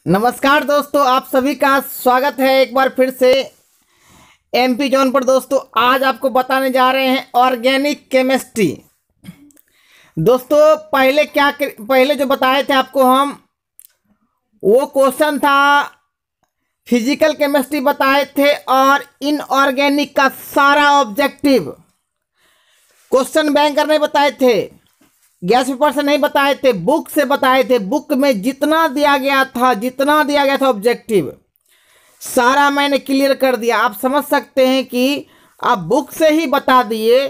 नमस्कार दोस्तों, आप सभी का स्वागत है एक बार फिर से एमपी जोन पर। दोस्तों आज आपको बताने जा रहे हैं ऑर्गेनिक केमिस्ट्री। दोस्तों पहले जो बताए थे आपको हम, वो क्वेश्चन था फिजिकल केमिस्ट्री बताए थे और इनऑर्गेनिक का सारा ऑब्जेक्टिव क्वेश्चन बैंक करने बताए थे। गैस पेपर से नहीं बताए थे, बुक से बताए थे। बुक में जितना दिया गया था ऑब्जेक्टिव सारा मैंने क्लियर कर दिया। आप समझ सकते हैं कि आप बुक से ही बता दिए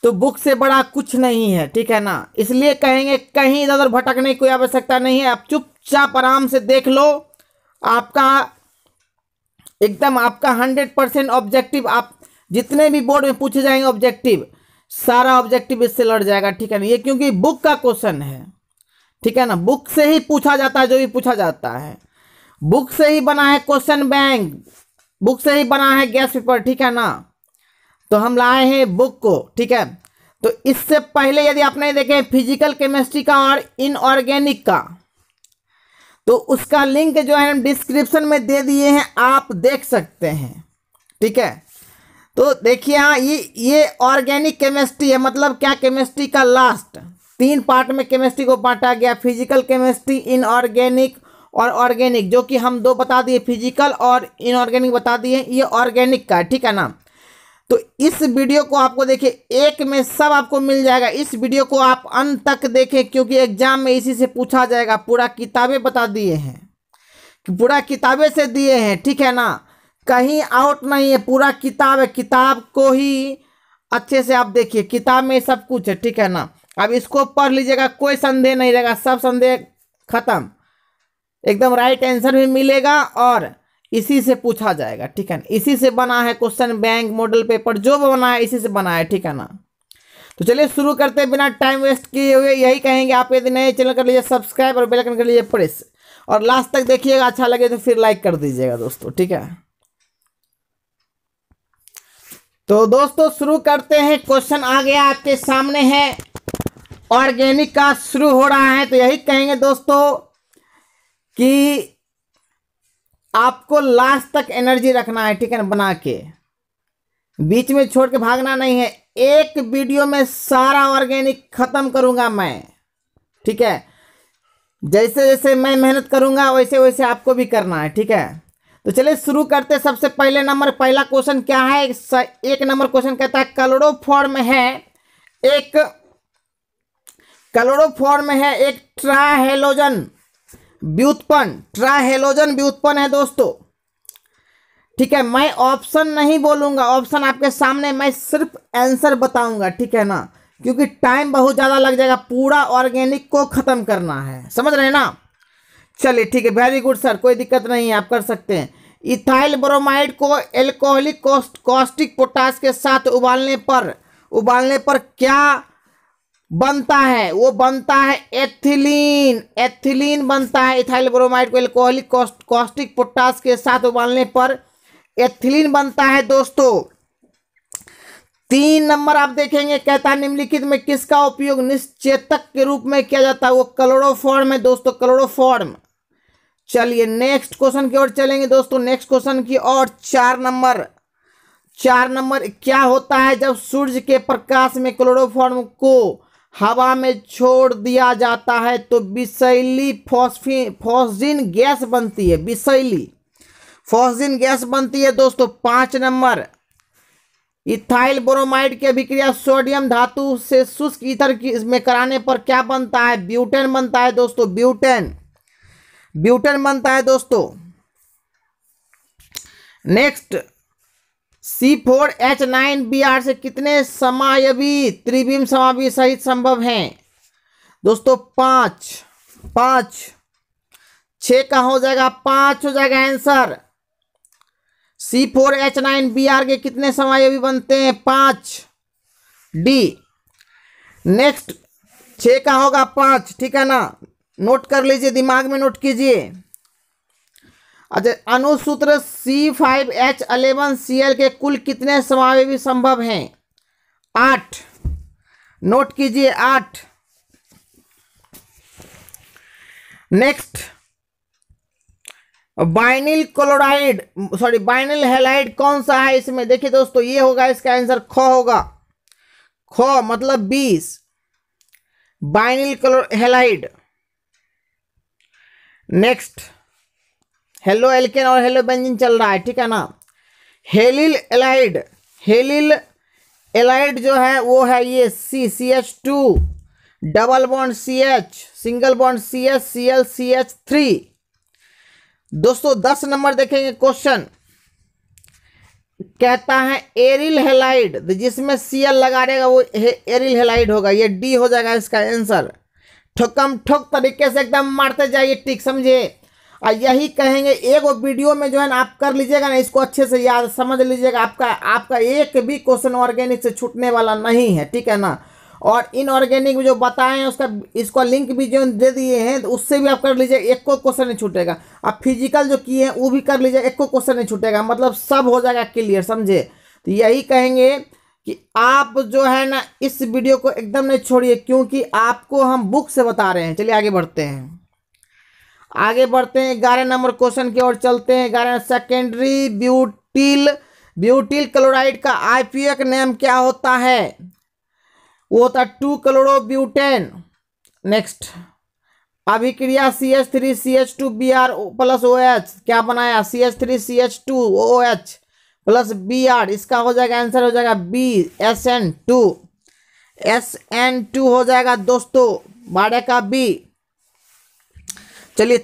तो बुक से बड़ा कुछ नहीं है, ठीक है ना। इसलिए कहेंगे कहीं इधर उधर भटकने की कोई आवश्यकता नहीं है। आप चुपचाप आराम से देख लो, आपका एकदम आपका 100% ऑब्जेक्टिव, आप जितने भी बोर्ड में पूछे जाएंगे ऑब्जेक्टिव, सारा ऑब्जेक्टिव इससे लड़ जाएगा, ठीक है ना। ये क्योंकि बुक का क्वेश्चन है, ठीक है ना। बुक से ही पूछा जाता है, जो भी पूछा जाता है बुक से ही बना है। क्वेश्चन बैंक बुक से ही बना है, गैस पेपर, ठीक है ना। तो हम लाए हैं बुक को, ठीक है। तो इससे पहले यदि आपने देखे फिजिकल केमिस्ट्री का और इनऑर्गेनिक का, तो उसका लिंक जो है हम डिस्क्रिप्शन में दे दिए हैं, आप देख सकते हैं, ठीक है। तो देखिए हाँ, ये ऑर्गेनिक केमिस्ट्री है। मतलब क्या, केमिस्ट्री का लास्ट 3 पार्ट में केमिस्ट्री को बांटा गया, फिजिकल केमिस्ट्री, इनऑर्गेनिक और ऑर्गेनिक, जो कि हम 2 बता दिए, फिजिकल और इनऑर्गेनिक बता दिए। ये ऑर्गेनिक का है, ठीक है ना। तो इस वीडियो को आपको देखिए, एक में सब आपको मिल जाएगा। इस वीडियो को आप अंत तक देखें, क्योंकि एग्जाम में इसी से पूछा जाएगा। पूरा किताबें बता दिए हैं, पूरा किताबें से दिए हैं, ठीक है ना। कहीं आउट नहीं है, पूरा किताब है। किताब को ही अच्छे से आप देखिए, किताब में सब कुछ है, ठीक है ना। अब इसको पढ़ लीजिएगा, कोई संदेह नहीं रहेगा, सब संदेह खत्म। एकदम राइट आंसर भी मिलेगा और इसी से पूछा जाएगा, ठीक है ना। इसी से बना है क्वेश्चन बैंक, मॉडल पेपर, जो बना है इसी से बना है, ठीक है ना। तो चलिए शुरू करते हैं बिना टाइम वेस्ट किए हुए। यही कहेंगे, आप यदि नए चैनल कर लीजिए सब्सक्राइब और बेल आइकन कर लीजिए प्रेस, और लास्ट तक देखिएगा। अच्छा लगे तो फिर लाइक कर दीजिएगा दोस्तों, ठीक है। तो दोस्तों शुरू करते हैं। क्वेश्चन आ गया आपके सामने है, ऑर्गेनिक का शुरू हो रहा है। तो यही कहेंगे दोस्तों कि आपको लास्ट तक एनर्जी रखना है, ठीक है ना, बना के, बीच में छोड़ के भागना नहीं है। एक वीडियो में सारा ऑर्गेनिक खत्म करूंगा मैं, ठीक है। जैसे जैसे मैं मेहनत करूंगा वैसे वैसे आपको भी करना है, ठीक है। तो चलिए शुरू करते। सबसे पहला क्वेश्चन क्या है, 1 नंबर क्वेश्चन कहता है क्लोरोफॉर्म है एक ट्राहेलोजन व्युत्पन्न है दोस्तों, ठीक है। मैं ऑप्शन नहीं बोलूंगा, ऑप्शन आपके सामने, मैं सिर्फ आंसर बताऊंगा, ठीक है ना, क्योंकि टाइम बहुत ज़्यादा लग जाएगा। पूरा ऑर्गेनिक को ख़त्म करना है, समझ रहे हैं ना। चलिए ठीक है, वेरी गुड सर, कोई दिक्कत नहीं है, आप कर सकते हैं। इथाइल ब्रोमाइड को एल्कोहलिक कॉस्टिक पोटाश के साथ उबालने पर क्या बनता है? वो बनता है एथिलीन बनता है। इथाइल ब्रोमाइड को एल्कोहलिक कॉस्टिक पोटाश के साथ उबालने पर एथिलीन बनता है दोस्तों। 3 नंबर आप देखेंगे, कहता है निम्नलिखित में किसका उपयोग निश्चेतक के रूप में किया जाता है? वो क्लोरोफॉर्म है दोस्तों, क्लोरोफॉर्म। चलिए नेक्स्ट क्वेश्चन की ओर चलेंगे दोस्तों, नेक्स्ट क्वेश्चन की ओर। 4 नंबर क्या होता है जब सूर्य के प्रकाश में क्लोरोफॉर्म को हवा में छोड़ दिया जाता है तो विषैली फॉस्फिन गैस बनती है? विषैली फॉस्फिन गैस बनती है दोस्तों। 5 नंबर, इथाइल ब्रोमाइड की अभिक्रिया सोडियम धातु से शुष्क ईथर में कराने पर क्या बनता है? ब्यूटेन बनता है दोस्तों, ब्यूटेन बनता है दोस्तों। नेक्स्ट, C4H9Br से कितने समायवी त्रिविम समावि सहित संभव हैं दोस्तों? 5 6 का हो जाएगा, 5 हो जाएगा आंसर। C4H9Br के कितने समायवी बनते हैं? 5, डी। नेक्स्ट 6 का होगा 5, ठीक है ना, नोट कर लीजिए, दिमाग में नोट कीजिए। अच्छा, अणुसूत्र C5H11Cl के कुल कितने समावेशी संभव हैं? 8, नोट कीजिए, 8। नेक्स्ट बाइनिल क्लोराइड सॉरी बाइनिल हैलाइड कौन सा है इसमें? देखिए दोस्तों, ये होगा इसका आंसर, ख होगा। ख मतलब 20, बाइनिल हैलाइड। नेक्स्ट, हेलो एल्केन और हेलो बेंजीन चल रहा है, ठीक है ना। हेलिल एलाइड, हेलिल एलाइड जो है वो है ये CH2 double bond CH single bond CH Cl CH3। दोस्तों 10 नंबर देखेंगे क्वेश्चन, कहता है एरिल हेलाइड, जिसमें Cl लगा रहेगा वो एरिल हेलाइड होगा। ये D हो जाएगा इसका आंसर। ठोकम ठोक तरीके से एकदम मारते जाइए, टिक समझे। और यही कहेंगे, एक वो वीडियो में जो है ना आप कर लीजिएगा ना, इसको अच्छे से याद समझ लीजिएगा, आपका एक भी क्वेश्चन ऑर्गेनिक से छूटने वाला नहीं है, ठीक है ना। और इनऑर्गेनिक जो बताए हैं उसका इसका लिंक भी जो दे दिए हैं, तो उससे भी आप कर लीजिए, एक को क्वेश्चन नहीं छूटेगा। आप फिजिकल जो किए हैं वो भी कर लीजिए, एक को क्वेश्चन नहीं छूटेगा, मतलब सब हो जाएगा क्लियर, समझे। तो यही कहेंगे कि आप जो है ना इस वीडियो को एकदम नहीं छोड़िए, क्योंकि आपको हम बुक से बता रहे हैं। चलिए आगे बढ़ते हैं, आगे बढ़ते हैं 11 नंबर क्वेश्चन की ओर चलते हैं। 11, सेकेंडरी ब्यूटिल क्लोराइड का आईयूपीएक नेम क्या होता है? वो होता है 2-क्लोरोब्यूटेन। नेक्स्ट, अभिक्रिया CH3CH2Br प्लस OH क्या बनाया? CH3CH2OH प्लस Br, इसका हो जाएगा आंसर, हो जाएगा B SN2 हो जाएगा दोस्तों, 12 का B। चलिए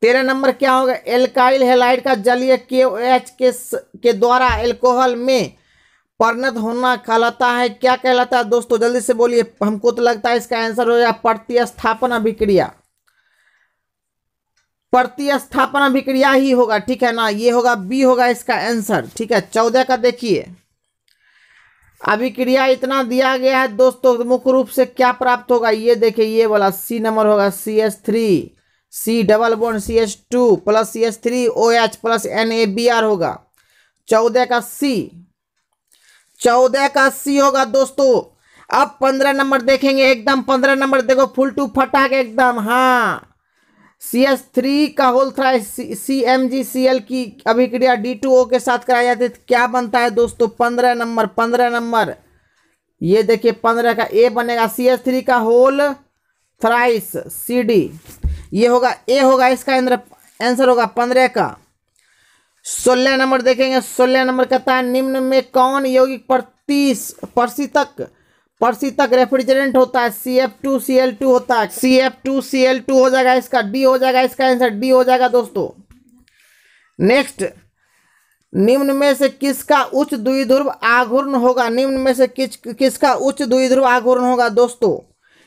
13 नंबर क्या होगा? एल्काइल हैलाइड का जलीय KOH के द्वारा एल्कोहल में परिणत होना कहलाता है, क्या कहलाता है दोस्तों? जल्दी से बोलिए, हमको तो लगता है इसका आंसर हो जाएगा प्रतिस्थापन अभिक्रिया। प्रतिस्थापन अभिक्रिया ही होगा, ठीक है ना। ये होगा B होगा इसका आंसर, ठीक है। 14 का देखिए, अभिक्रिया इतना दिया गया है दोस्तों, मुख्य रूप से क्या प्राप्त होगा? ये देखिए, ये वाला C नंबर होगा, CH3 C double bond CH2 plus CH3OH plus NaBr होगा। 14 का C होगा दोस्तों। अब 15 नंबर देखेंगे, एकदम 15 नंबर देखो, फुल टू फटाक एकदम। हाँ, CH3 का होल CmgCl की अभिक्रिया D2O के साथ कराई जाती है, क्या बनता है दोस्तों? 15 नंबर ये देखिए, 15 का A बनेगा, CH3 का होल थ्राइस CD, ये होगा A होगा इसका आंसर होगा 15 का। 16 नंबर देखेंगे, 16 नंबर कहता है निम्न में कौन यौगिक प्रशीतक रेफ्रिजरेंट होता है? CF2Cl2 होता है, CF2Cl2 हो जाएगा इसका, D हो जाएगा इसका आंसर, D हो जाएगा दोस्तों। नेक्स्ट, निम्न में से किसका उच्च द्विध्रुव आघूर्ण होगा? निम्न में से किसका उच्च द्विध्रुव आघूर्ण होगा दोस्तों?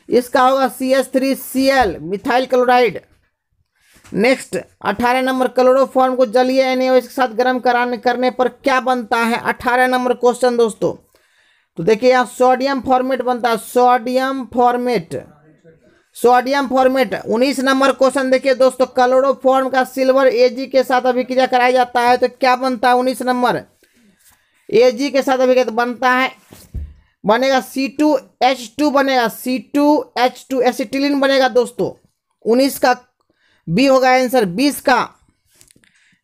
इसका होगा CH3Cl methyl chloride. Next, 18 number, chloroform को जलीय NaOH के साथ गर्म करने पर क्या बनता है? 18 नंबर क्वेश्चन दोस्तों। तो देखिए यहाँ सोडियम फॉर्मेट बनता है, सोडियम फॉर्मेट। 19 नंबर क्वेश्चन देखिए दोस्तों, क्लोरोफॉर्म का सिल्वर Ag के साथ अभिक्रिया कराया जाता है तो क्या बनता है? 19 नंबर, Ag के साथ अभिक्रिया बनता है, बनेगा C2H2 बनेगा, C2H2 एसिटिलीन बनेगा दोस्तों। 19 का B होगा आंसर।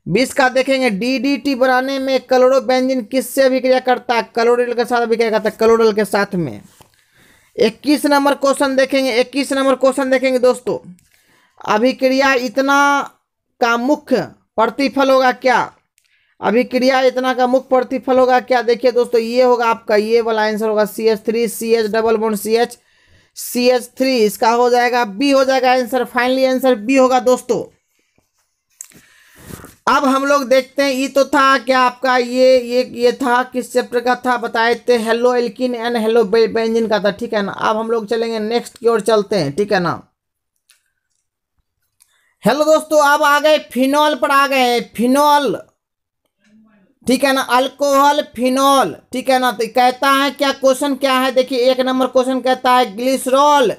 20 का देखेंगे, DDT बनाने में क्लोरोबेंजीन किससे अभिक्रिया करता है? क्लोरील के साथ अभिक्रिया करता है, क्लोरील के साथ में। 21 नंबर क्वेश्चन देखेंगे दोस्तों, अभिक्रिया इतना का मुख्य प्रतिफल होगा क्या? अभिक्रिया इतना का मुख्य प्रतिफल होगा क्या? देखिए दोस्तों, ये होगा आपका, ये वाला आंसर होगा CH3 CH double bond CH CH3, इसका हो जाएगा B हो जाएगा आंसर। फाइनली आंसर B होगा दोस्तों। अब हम लोग देखते हैं, ये तो था क्या आपका, ये था किस चैप्टर का था बताए थे? Halo alkene and halo benzene का था, ठीक है ना। अब हम लोग चलेंगे नेक्स्ट की ओर चलते हैं, ठीक है ना। हेलो दोस्तों, अब आ गए फिनॉल पर, आ गए फिनॉल, ठीक है ना। अल्कोहल फिनॉल, ठीक है ना। तो कहता है क्या क्वेश्चन क्या है? देखिए 1 नंबर क्वेश्चन कहता है ग्लिसरॉल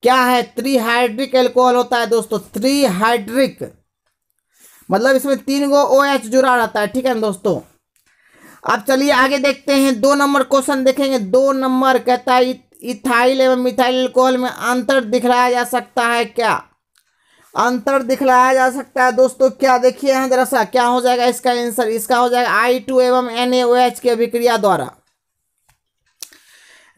क्या है? 3 हाइड्रिक एल्कोहल होता है दोस्तों, 3 हाइड्रिक, मतलब इसमें 3 गो OH जुड़ा रहता है, ठीक है ना दोस्तों। अब चलिए आगे देखते हैं, 2 नंबर क्वेश्चन देखेंगे। 2 नंबर कहता है इथाइल एवं मिथाइल एल्कोहल में अंतर दिखलाया जा सकता है क्या? अंतर दिखलाया जा सकता है दोस्तों। क्या देखिए यहाँ जरा सा, क्या हो जाएगा इसका आंसर, इसका हो जाएगा I2 एवं NaOH की अभिक्रिया द्वारा।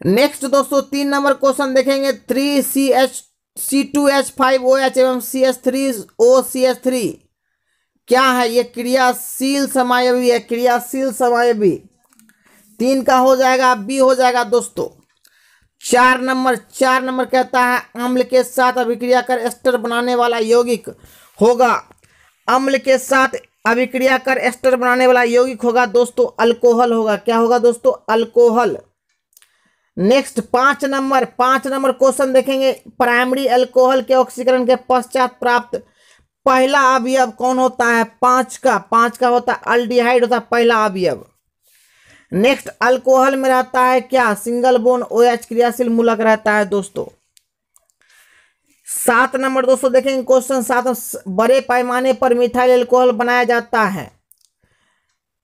नेक्स्ट दोस्तों 3 नंबर क्वेश्चन देखेंगे। 3CH2H5OH एवं CH3OCH3 क्या है? ये क्रियाशील समायवी है, क्रियाशील समायवी। 3 का हो जाएगा बी हो जाएगा दोस्तों। 4 नंबर कहता है अम्ल के साथ अभिक्रिया कर एस्टर बनाने वाला यौगिक होगा। अम्ल के साथ अभिक्रिया कर एस्टर बनाने वाला यौगिक होगा दोस्तों अल्कोहल होगा। क्या होगा दोस्तों? अल्कोहल। नेक्स्ट 5 नंबर क्वेश्चन देखेंगे। प्राइमरी अल्कोहल के ऑक्सीकरण के पश्चात प्राप्त पहला अवयव कौन होता है? 5 का होता है अल्डिहाइड होता है पहला अवयव। नेक्स्ट अल्कोहल में रहता है क्या? सिंगल बोन OH क्रियाशील मूलक रहता है दोस्तों। 7 नंबर दोस्तों देखेंगे क्वेश्चन 7। बड़े पैमाने पर मिथाइल अल्कोहल बनाया जाता है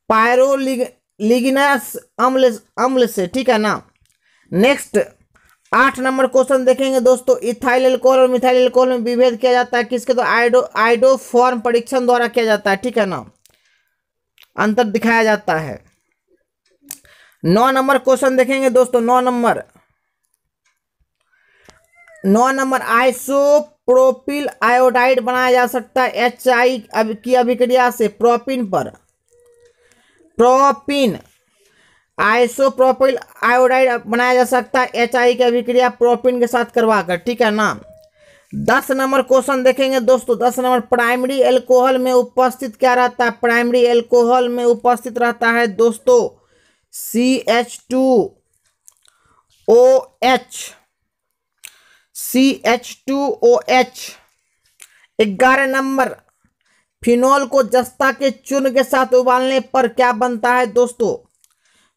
पायरोलिग्नस अम्ल से, ठीक है ना। नेक्स्ट 8 नंबर क्वेश्चन देखेंगे दोस्तों। इथाइल अल्कोहल और मिथाइल अल्कोहल में विभेद किया जाता है किसके? तो आइडोफॉर्म परीक्षण द्वारा किया जाता है, ठीक है ना। अंतर दिखाया जाता है। 9 नंबर क्वेश्चन देखेंगे दोस्तों। 9 नंबर आइसोप्रोपिल आयोडाइड बनाया जा सकता है HI की अभिक्रिया से प्रोपिन आइसोप्रोपिल आयोडाइड बनाया जा सकता है HI की अभिक्रिया प्रोपिन के साथ करवाकर, ठीक है ना। 10 नंबर क्वेश्चन देखेंगे दोस्तों। 10 नंबर प्राइमरी अल्कोहल में उपस्थित क्या रहता है? प्राइमरी अल्कोहल में उपस्थित रहता है दोस्तों CH2OH। 11 नंबर फिनॉल को जस्ता के चूर्ण के साथ उबालने पर क्या बनता है दोस्तों?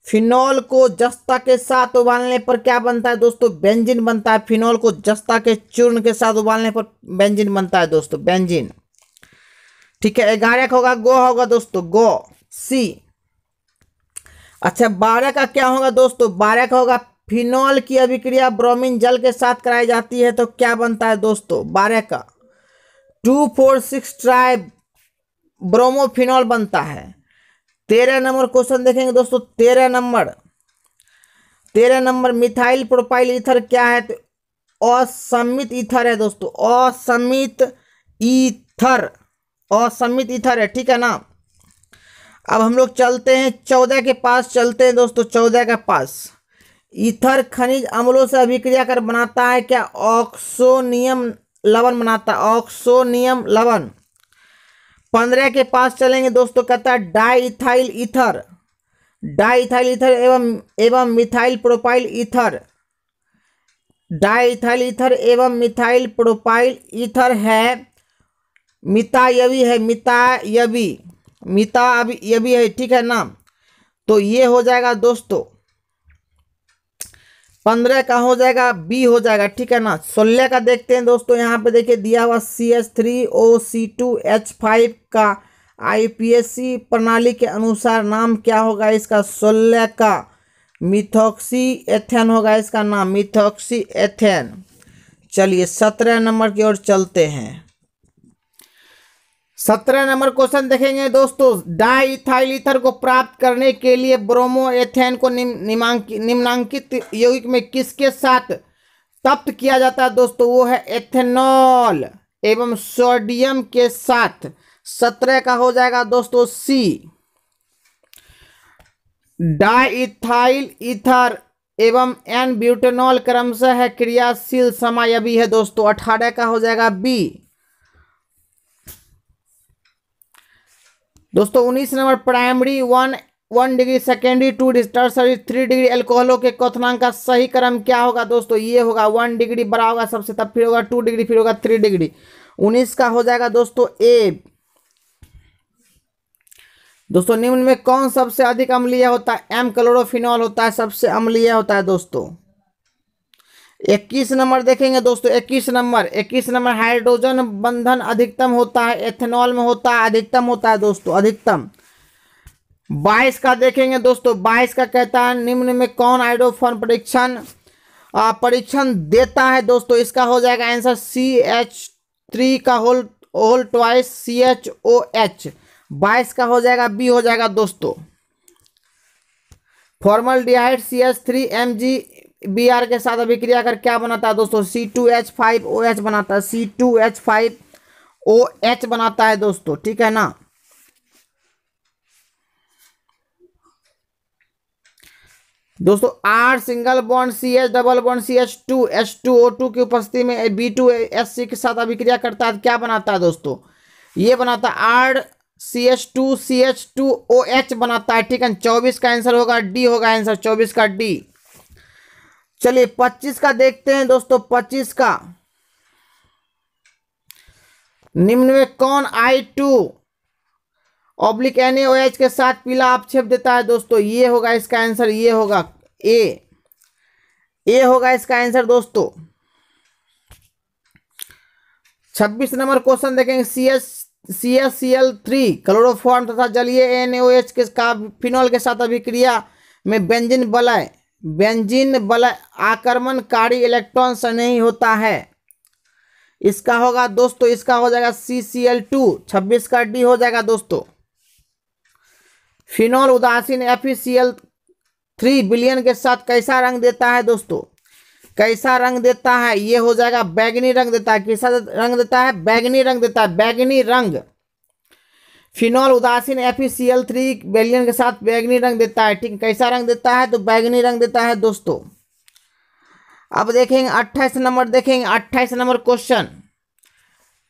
फिनॉल को जस्ता के साथ उबालने पर क्या बनता है दोस्तों? बेंजीन बनता है। फिनॉल को जस्ता के चूर्ण के साथ उबालने पर बेंजीन बनता है दोस्तों, बेंजीन, ठीक है। 11 का होगा गो होगा दोस्तों, गो सी। अच्छा 12 का क्या होगा दोस्तों? 12 का होगा फिनॉल की अभिक्रिया ब्रोमीन जल के साथ कराई जाती है तो क्या बनता है दोस्तों? 12 का 2,4,6 ट्राई ब्रोमोफिनॉल बनता है। 13 नंबर क्वेश्चन देखेंगे दोस्तों। 13 नंबर मिथाइल प्रोपाइल ईथर क्या है? तो असमित ईथर है दोस्तों, असमित ईथर है, ठीक है ना। अब हम लोग चलते हैं 14 के पास, चलते हैं दोस्तों 14 के पास। ईथर खनिज अम्लों से अभिक्रिया कर बनाता है क्या? ऑक्सोनियम लवण बनाता है, ऑक्सोनियम लवण। 15 के पास चलेंगे दोस्तों, कहता है डाईइथाइल ईथर एवं methyl propyl ether. Diethyl ether एवं मिथाइल प्रोपाइल ईथर है मितायवी है, ठीक है ना। तो ये हो जाएगा दोस्तों 15 का हो जाएगा बी हो जाएगा, ठीक है ना। 16 का देखते हैं दोस्तों। यहाँ पे देखिए दिया हुआ CH3OC2H5 का IUPAC प्रणाली के अनुसार नाम क्या होगा इसका? 16 का मिथॉक्सी एथेन होगा इसका नाम, मिथॉक्सी एथेन। चलिए 17 नंबर की ओर चलते हैं। 17 नंबर क्वेश्चन देखेंगे दोस्तों। डाईइथाइल ईथर को प्राप्त करने के लिए ब्रोमो एथेन को निम्नांकित यौगिक में किसके साथ तप्त किया जाता है दोस्तों? वो है एथेनॉल एवं सोडियम के साथ। 17 का हो जाएगा दोस्तों सी। डाईइथाइल ईथर एवं एन ब्यूटेनॉल क्रमशः है क्रियाशील समायवी है दोस्तों। 18 का हो जाएगा बी दोस्तों। 19 नंबर primary 1 degree, secondary 2 degree, tertiary 3 degree अल्कोहलों के क्वथनांक का सही क्रम क्या होगा दोस्तों? ये होगा 1 डिग्री बड़ा होगा सबसे, तब फिर होगा 2 डिग्री, फिर होगा 3 डिग्री। 19 का हो जाएगा दोस्तों ए। दोस्तों निम्न में कौन सबसे अधिक अम्लीय होता है? एम क्लोरोफिनॉल होता है, सबसे अम्लीय होता है दोस्तों। 21 नंबर देखेंगे दोस्तों। 21 नंबर हाइड्रोजन बंधन अधिकतम होता है एथेनॉल में होता है, अधिकतम होता है दोस्तों, अधिकतम। 22 का देखेंगे दोस्तों। 22 का कहता है निम्न में कौन आइडोफॉर्म परीक्षण देता है दोस्तों? इसका हो जाएगा आंसर 3 का होल ट्वाइस CHOH, 22 का हो जाएगा बी हो जाएगा दोस्तों। फॉर्मल्डिहाइड CH3MgBr के साथ अभिक्रिया कर क्या बनाता है दोस्तों? C2H5OH बनाता है, C2H5OH बनाता है दोस्तों, ठीक है ना। दोस्तों R single bond CH double bond CH2 H2O2 की उपस्थिति में B2SC के साथ अभिक्रिया करता है, क्या बनाता है दोस्तों? ये बनाता है R CH2CH2OH बनाता है, ठीक है। 24 का आंसर होगा डी, होगा आंसर 24 का डी। चलिए 25 का देखते हैं दोस्तों। 25 का, निम्न में कौन I2/NaOH के साथ पीला अपक्षेप देता है दोस्तों? ये होगा इसका आंसर, ये होगा ए होगा इसका आंसर दोस्तों। 26 नंबर क्वेश्चन देखेंगे। CaCl3 क्लोरोफॉर्म तथा जलीय NaOH के फिनॉल के साथ अभिक्रिया में बेंजीन वलय आक्रमणकारी इलेक्ट्रॉन से नहीं होता है। इसका होगा दोस्तों, इसका हो जाएगा CCl2, 26 का डी हो जाएगा दोस्तों। फिनॉल उदासीन FeCl3 विलयन के साथ कैसा रंग देता है दोस्तों? कैसा रंग देता है? ये हो जाएगा बैगनी रंग देता है। कैसा रंग देता है? बैगनी रंग देता है, बैगनी रंग। फिनॉल उदासीन FeCl3 विलयन के साथ बैगनी रंग देता है, ठीक। कैसा रंग देता है? तो बैगनी रंग देता है दोस्तों। अब देखेंगे 28 नंबर, देखेंगे 28 नंबर क्वेश्चन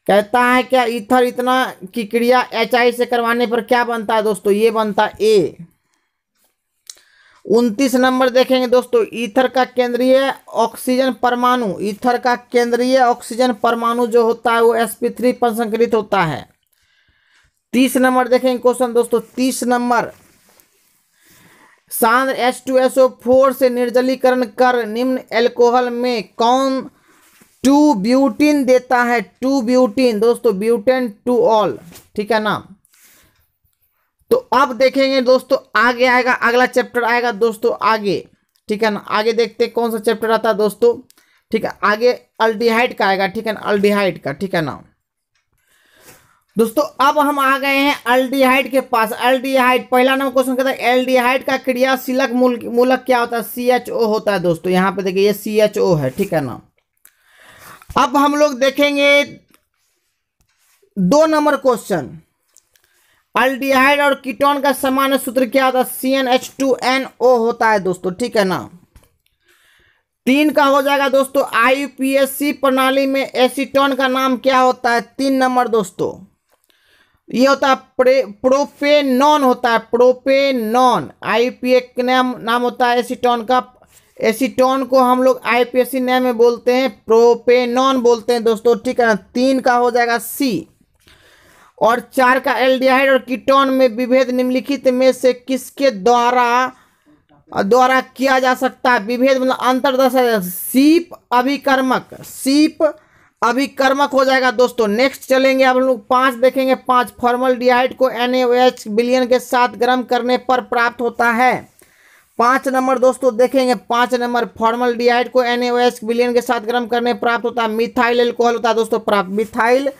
कहता है क्या ईथर इतना की क्रिया HI से करवाने पर क्या बनता है दोस्तों? ये बनता है ए। 29 नंबर देखेंगे दोस्तों। ईथर का केंद्रीय ऑक्सीजन परमाणु, ईथर का केंद्रीय ऑक्सीजन परमाणु जो होता है वो sp3 पर संकलित होता है। 30 नंबर देखेंगे क्वेश्चन दोस्तों। 30 नंबर, सांद्र H2SO4 से निर्जलीकरण कर निम्न एल्कोहल में कौन 2-ब्यूटीन देता है? 2-ब्यूटीन दोस्तों, ब्यूटेन टू ऑल, ठीक है ना। तो अब देखेंगे दोस्तों, आगे आएगा, अगला चैप्टर आएगा दोस्तों आगे, ठीक है ना। आगे देखते हैं कौन सा चैप्टर आता है दोस्तों, ठीक है। आगे अल्डिहाइड का आएगा, ठीक है ना, अल्डिहाइड का, ठीक है ना दोस्तों। अब हम आ गए हैं अल्डिहाइड के पास। अल्डिहाइड, पहला नंबर क्वेश्चन कहता है एल्डिहाइड का क्रियाशीलक मूलक क्या होता है? CHO होता है दोस्तों। यहाँ पे देखिए ये CHO है, ठीक है ना। अब हम लोग देखेंगे 2 नंबर क्वेश्चन। अल्डिहाइड और कीटोन का सामान्य सूत्र क्या होता है? CnH2nO होता है दोस्तों, ठीक है ना। 3 का हो जाएगा दोस्तों। IUPAC प्रणाली में एसीटोन का नाम क्या होता है? 3 नंबर दोस्तों, ये होता है प्रोपेनॉन होता है, प्रोपेनॉन। IUPAC का नाम होता है एसीटोन का। एसीटोन को हम लोग IUPAC नाम में बोलते हैं, प्रोपेनॉन बोलते हैं दोस्तों, ठीक है ना। 3 का हो जाएगा सी। और 4 का एल्डिहाइड और कीटोन में विभेद निम्नलिखित में से किसके द्वारा किया जा सकता है? विभेद मतलब अंतर दर्शाया, सीप अभिकर्मक हो जाएगा दोस्तों। नेक्स्ट चलेंगे, अब हम लोग 5 देखेंगे। 5, फॉर्मल्डिहाइड को NaOH विलयन के साथ गर्म करने पर प्राप्त होता है। 5 नंबर दोस्तों देखेंगे। 5 नंबर, फॉर्मल्डिहाइड को NaOH विलयन के साथ गर्म करने पर प्राप्त होता है मिथाइल एल्कोहल होता है दोस्तों, प्राप्त मिथाइल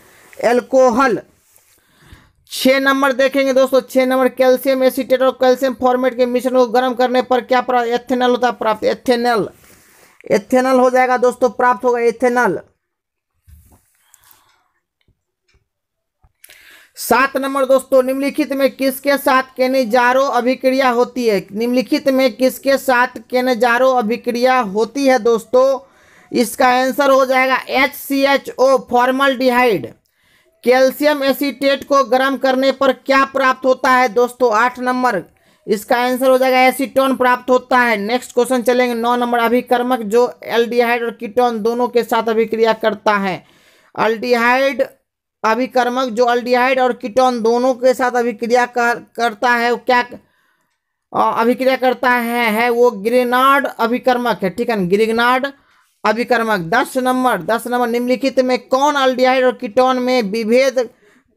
एल्कोहल। 6 नंबर देखेंगे दोस्तों। 6 नंबर, कैल्शियम एसीटेट और कैल्शियम फॉर्मेट के मिश्रण को गर्म करने पर क्या प्राप्त? एथेनॉल होता है प्राप्त, एथेनॉल हो जाएगा दोस्तों, प्राप्त होगा एथेनॉल। 7 नंबर दोस्तों, निम्नलिखित में किसके साथ केनेजारो अभिक्रिया होती है? निम्नलिखित में किसके साथ केनेजारो अभिक्रिया होती है दोस्तों? इसका आंसर हो जाएगा HCHO, फॉर्मल्डिहाइड। कैल्शियम एसीटेट को गर्म करने पर क्या प्राप्त होता है दोस्तों? 8 नंबर, इसका आंसर हो जाएगा एसीटोन प्राप्त होता है। नेक्स्ट क्वेश्चन चलेंगे। 9 नंबर, अभिकर्मक जो एल्डिहाइड और कीटोन दोनों के साथ अभिक्रिया करता है। अभिकर्मक जो एल्डिहाइड और कीटोन दोनों के साथ अभिक्रिया करता है, वो क्या अभिक्रिया करता है वो ग्रिग्नार्ड अभिकर्मक है, ठीक है, ग्रिग्नार्ड अभिकर्मक। 10 नंबर, निम्नलिखित में कौन एल्डिहाइड और कीटोन में विभेद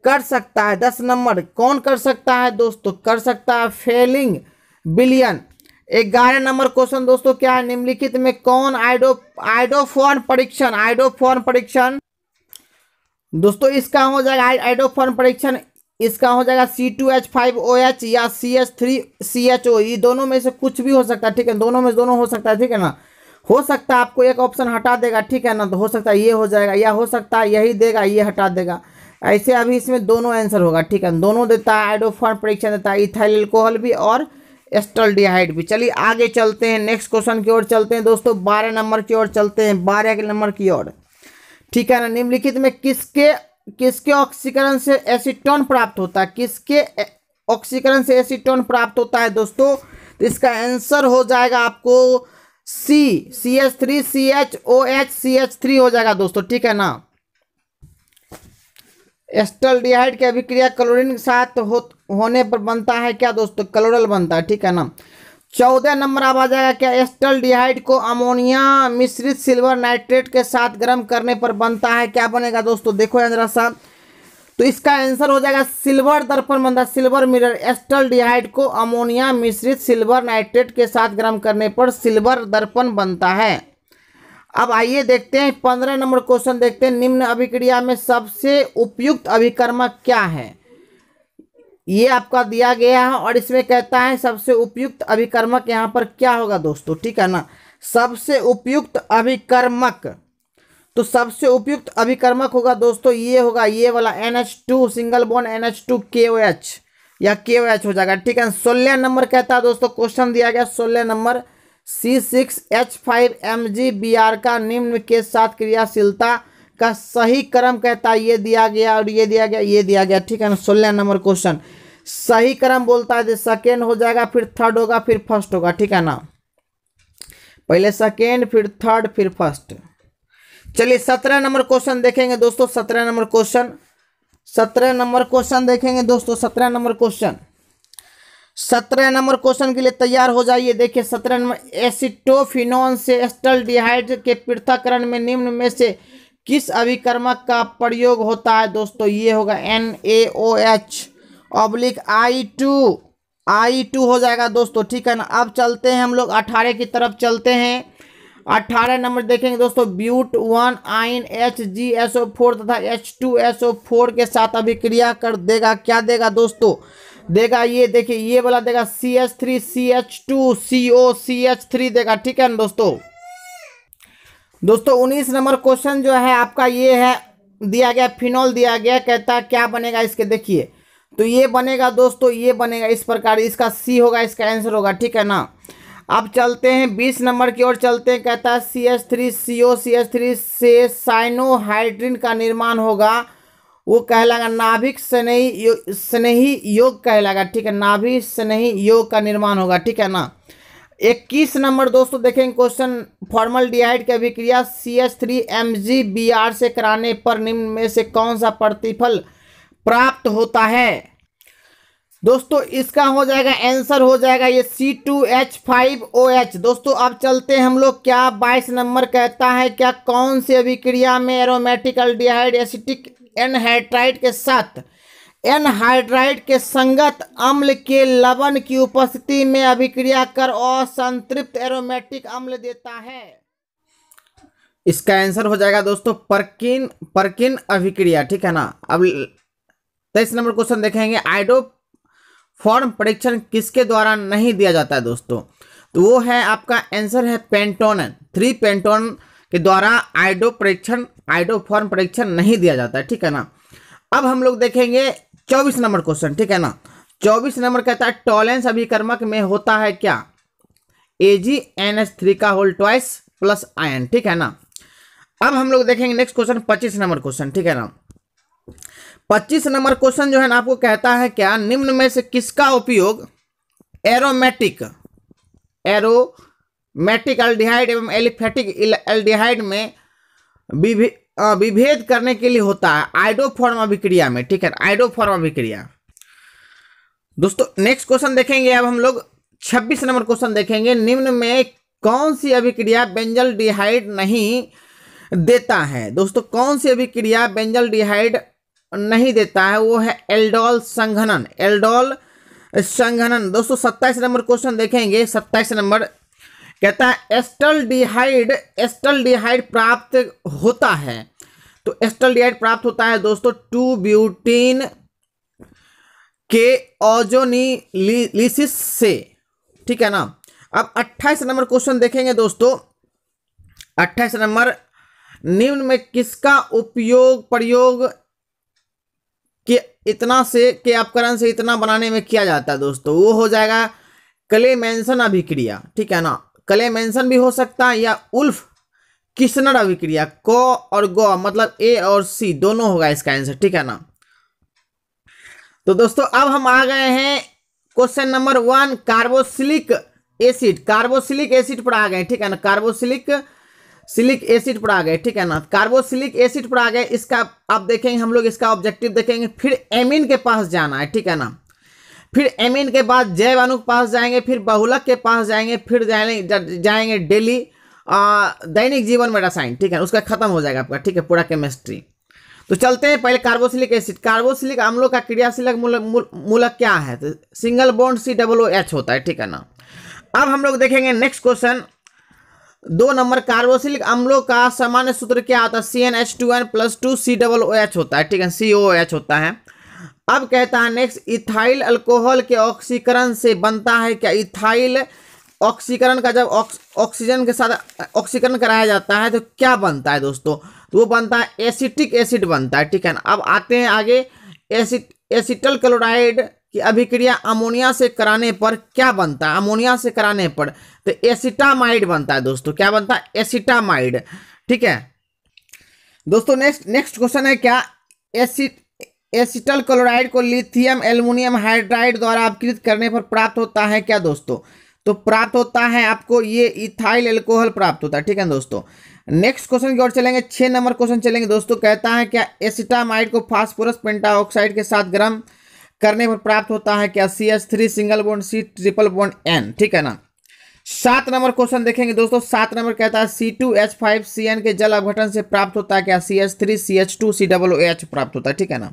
कर सकता है? 10 नंबर, कौन कर सकता है दोस्तों? कर सकता है फेलिंग विलयन। 11 नंबर क्वेश्चन दोस्तों क्या है? निम्नलिखित में कौन आइडोफॉर्म परीक्षण दोस्तों इसका हो जाएगा आइडोफॉर्म परीक्षण, इसका हो जाएगा C2H5OH या CH3CHO, ये दोनों में से कुछ भी हो सकता है, ठीक है, दोनों में दोनों हो सकता है, ठीक है ना। हो सकता है आपको एक ऑप्शन हटा देगा, ठीक है ना, तो हो सकता है ये हो जाएगा, या हो सकता है यही देगा ये हटा देगा, ऐसे अभी इसमें दोनों आंसर होगा, ठीक है, दोनों देता है, आइडोफॉर्म परीक्षण देता है, इथाइल अल्कोहल भी और एस्टल्डिहाइड भी। चलिए आगे चलते हैं, नेक्स्ट क्वेश्चन की ओर चलते हैं दोस्तों, 12 नंबर की ओर चलते हैं, 12 नंबर की ओर, ठीक है ना। निम्नलिखित में किसके ऑक्सीकरण से एसीटोन प्राप्त होता है, किसके ऑक्सीकरण से एसीटोन प्राप्त होता है दोस्तों, तो इसका आंसर हो जाएगा आपको CH3CHOH CH3 हो जाएगा दोस्तों, ठीक है ना। एस्टल्डिहाइड की अभिक्रिया क्लोरीन के साथ होने पर बनता है क्या दोस्तों, क्लोरल बनता है, ठीक है ना। 14 नंबर अब आ जाएगा क्या, एस्टल्डिहाइड को अमोनिया मिश्रित सिल्वर नाइट्रेट के साथ गर्म करने पर बनता है, क्या बनेगा दोस्तों, देखो यहाँ जरा सा, तो इसका आंसर हो जाएगा सिल्वर दर्पण बनता है, सिल्वर मिरर। एस्टल्डिहाइड को अमोनिया मिश्रित सिल्वर नाइट्रेट के साथ गर्म करने पर सिल्वर दर्पण बनता है। अब आइए देखते हैं 15 नंबर क्वेश्चन देखते हैं, निम्न अभिक्रिया में सबसे उपयुक्त अभिकर्मक क्या है, ये आपका दिया गया है और इसमें कहता है सबसे उपयुक्त अभिकर्मक यहाँ पर क्या होगा दोस्तों, ठीक है ना। सबसे उपयुक्त अभिकर्मक, तो सबसे उपयुक्त अभिकर्मक होगा दोस्तों ये होगा, ये वाला NH2 single bond NH2 KOH या KOH हो जाएगा, ठीक है। 16 नंबर कहता है दोस्तों, क्वेश्चन दिया गया 16 नंबर, C6H5MgBr का निम्न के साथ क्रियाशीलता का सही क्रम कहता है, ये दिया गया और ये दिया गया, ये दिया गया, ठीक है ना। 16 नंबर क्वेश्चन सही क्रम बोलता है, सेकेंड हो जाएगा, फिर थर्ड होगा, फिर फर्स्ट होगा, ठीक है ना, पहले सेकेंड फिर थर्ड फिर फर्स्ट। चलिए 17 नंबर क्वेश्चन देखेंगे दोस्तों, 17 नंबर क्वेश्चन, 17 नंबर क्वेश्चन देखेंगे दोस्तों, 17 नंबर क्वेश्चन, 17 नंबर क्वेश्चन के लिए तैयार हो जाइए। देखिए 17 नंबर, एसिटोफिनोन से एस्टल्डिहाइड के पृथक्करण में निम्न में से किस अभिकर्मक का प्रयोग होता है दोस्तों, ये होगा NaOH/I2 हो जाएगा दोस्तों, ठीक है ना। अब चलते हैं हम लोग 18 की तरफ चलते हैं, 18 नंबर देखेंगे दोस्तों, ब्यूट 1 आइन HgSO4 तथा H2SO4 के साथ अभिक्रिया कर देगा, क्या देगा दोस्तों, देगा ये देखिए ये वाला देगा CH3CH2COCH3 देगा, ठीक है ना दोस्तों। 19 नंबर क्वेश्चन जो है आपका ये है, दिया गया फिनॉल दिया गया, कहता है क्या बनेगा इसके, देखिए तो ये बनेगा दोस्तों, ये बनेगा इस प्रकार, इसका C होगा, इसका आंसर होगा, ठीक है ना। अब चलते हैं 20 नंबर की ओर चलते हैं, कहता है CH3COCH3 से साइनोहाइड्रिन का निर्माण होगा, वो कहलाएगा नाभिक स्नेही योग कहलाएगा, ठीक है, नाभिक स्नेही योग का निर्माण होगा, ठीक है ना। 21 नंबर दोस्तों देखेंगे क्वेश्चन, फॉर्मल्डिहाइड की अभिक्रिया CH3MgBr से कराने पर निम्न में से कौन सा प्रतिफल प्राप्त होता है दोस्तों, इसका हो जाएगा आंसर हो जाएगा ये C2H5OH दोस्तों। अब चलते हैं हम लोग, क्या 22 नंबर कहता है क्या, कौन सी अभिक्रिया में एरोमेटिक एल्डिहाइड एसिटिक एनहाइड्राइड के साथ एनहाइड्राइड के संगत अम्ल के लवण की उपस्थिति में अभिक्रिया कर असंतृप्त एरोमेटिक अम्ल देता है, इसका आंसर हो जाएगा दोस्तों परकिन अभिक्रिया, ठीक है ना। अब 23 नंबर क्वेश्चन देखेंगे, आइडोफॉर्म परीक्षण किसके द्वारा नहीं दिया जाता है दोस्तों, तो वो है आपका आंसर है पेंटोन, 3 पेंटोन के द्वारा आइडोफॉर्म परीक्षण नहीं दिया जाता है, ठीक है ना। अब हम लोग देखेंगे 24 नंबर क्वेश्चन, ठीक है ना। 24 नंबर कहता है टॉलेंस अभिकर्मक में होता है क्या, AgNH3 का होल ट्वाइस प्लस आयन, ठीक है ना। अब हम लोग देखेंगे नेक्स्ट क्वेश्चन 25 नंबर क्वेश्चन, ठीक है ना। 25 नंबर क्वेश्चन जो है ना आपको कहता है क्या, निम्न में से किसका उपयोग एरोमेटिक एल्डिहाइड एवं एलिफेटिक एल्डिहाइड में विभेद करने के लिए होता है आइडोफॉर्म अभिक्रिया में, ठीक है, आइडोफॉर्म अभिक्रिया दोस्तों। नेक्स्ट क्वेश्चन देखेंगे अब हम लोग 26 नंबर क्वेश्चन देखेंगे, निम्न में कौन सी अभिक्रिया बेंजल्डिहाइड नहीं देता है दोस्तों, कौन सी अभिक्रिया बेंजल्डिहाइड नहीं देता है, वो है एल्डोल संघनन दोस्तों। 27 नंबर क्वेश्चन देखेंगे, 27 नंबर कहता है एस्टल्डिहाइड प्राप्त होता है तो एस्टल्डिहाइड प्राप्त होता है दोस्तों 2 ब्यूटीन के ओजोनिलिसिस से, ठीक है ना। अब 28 नंबर क्वेश्चन देखेंगे दोस्तों। 28 नंबर, निम्न में किसका प्रयोग के इतना से के अपकरण से इतना बनाने में किया जाता है दोस्तों? वो हो जाएगा क्लेमेंसन अभिक्रिया, ठीक है ना। क्लेमेंसन भी हो सकता है या उल्फ किस्नर अभिक्रिया। को और गो मतलब ए और सी दोनों होगा इसका आंसर, ठीक है ना। तो दोस्तों अब हम आ गए हैं question number 1, carboxylic acid. Carboxylic acid पर आ गए, ठीक है ना। कार्बोक्सिलिक एसिड पर आ गए, ठीक है ना। कार्बोक्सिलिक एसिड पर आ गए। इसका अब देखेंगे हम लोग, इसका ऑब्जेक्टिव देखेंगे। फिर एमीन के पास जाना है, ठीक है ना। फिर एमीन के बाद जैव अणु के पास जाएंगे, फिर बहुलक के पास जाएंगे, फिर जाएंगे डेली दैनिक जीवन में रसायन, ठीक है। उसका खत्म हो जाएगा आपका, ठीक है, पूरा केमिस्ट्री। तो चलते हैं पहले कार्बोक्सिलिक एसिड। कार्बोक्सिलिक अम्लों का क्रियाशीलक मूलक क्या है? तो सिंगल बॉन्ड COOH होता है, ठीक है ना। अब हम लोग देखेंगे नेक्स्ट क्वेश्चन 2 नंबर। कार्बोक्सिलिक अम्लों का सामान्य सूत्र क्या होता है? CnH2n + 2 COOH होता है, ठीक है, COOH होता है। अब कहता है नेक्स्ट, इथाइल अल्कोहल के ऑक्सीकरण से बनता है क्या? इथाइल ऑक्सीकरण का जब ऑक्सीजन के साथ ऑक्सीकरण कराया जाता है तो क्या बनता है दोस्तों? तो वो बनता है एसिटिक एसिड बनता है, ठीक है ना। अब आते हैं आगे, एसिटल क्लोराइड की अभिक्रिया अमोनिया से कराने पर क्या बनता है? अमोनिया से कराने पर तो एसिटामाइड बनता है दोस्तों। क्या बनता है? एसिटामाइड, ठीक है दोस्तों। नेक्स्ट क्वेश्चन है क्या? एसिटल क्लोराइड को लिथियम एल्युमिनियम हाइड्राइड द्वारा अपकृत करने पर प्राप्त होता है क्या दोस्तों? तो प्राप्त होता है आपको ये इथाइल अल्कोहल प्राप्त होता है, ठीक है दोस्तों। नेक्स्ट क्वेश्चन की ओर चलेंगे, 6 नंबर क्वेश्चन चलेंगे दोस्तों। कहता है क्या एसिटामाइड को फास्फोरस पेंटाऑक्साइड के साथ गर्म करने पर प्राप्त होता है क्या? CH3 single bond C triple bond N, ठीक है ना। 7 नंबर क्वेश्चन देखेंगे दोस्तों। 7 नंबर कहता है C2H5CN के जल अपघटन से प्राप्त होता है क्या? CH3 CH2 COOH प्राप्त होता है, ठीक है ना।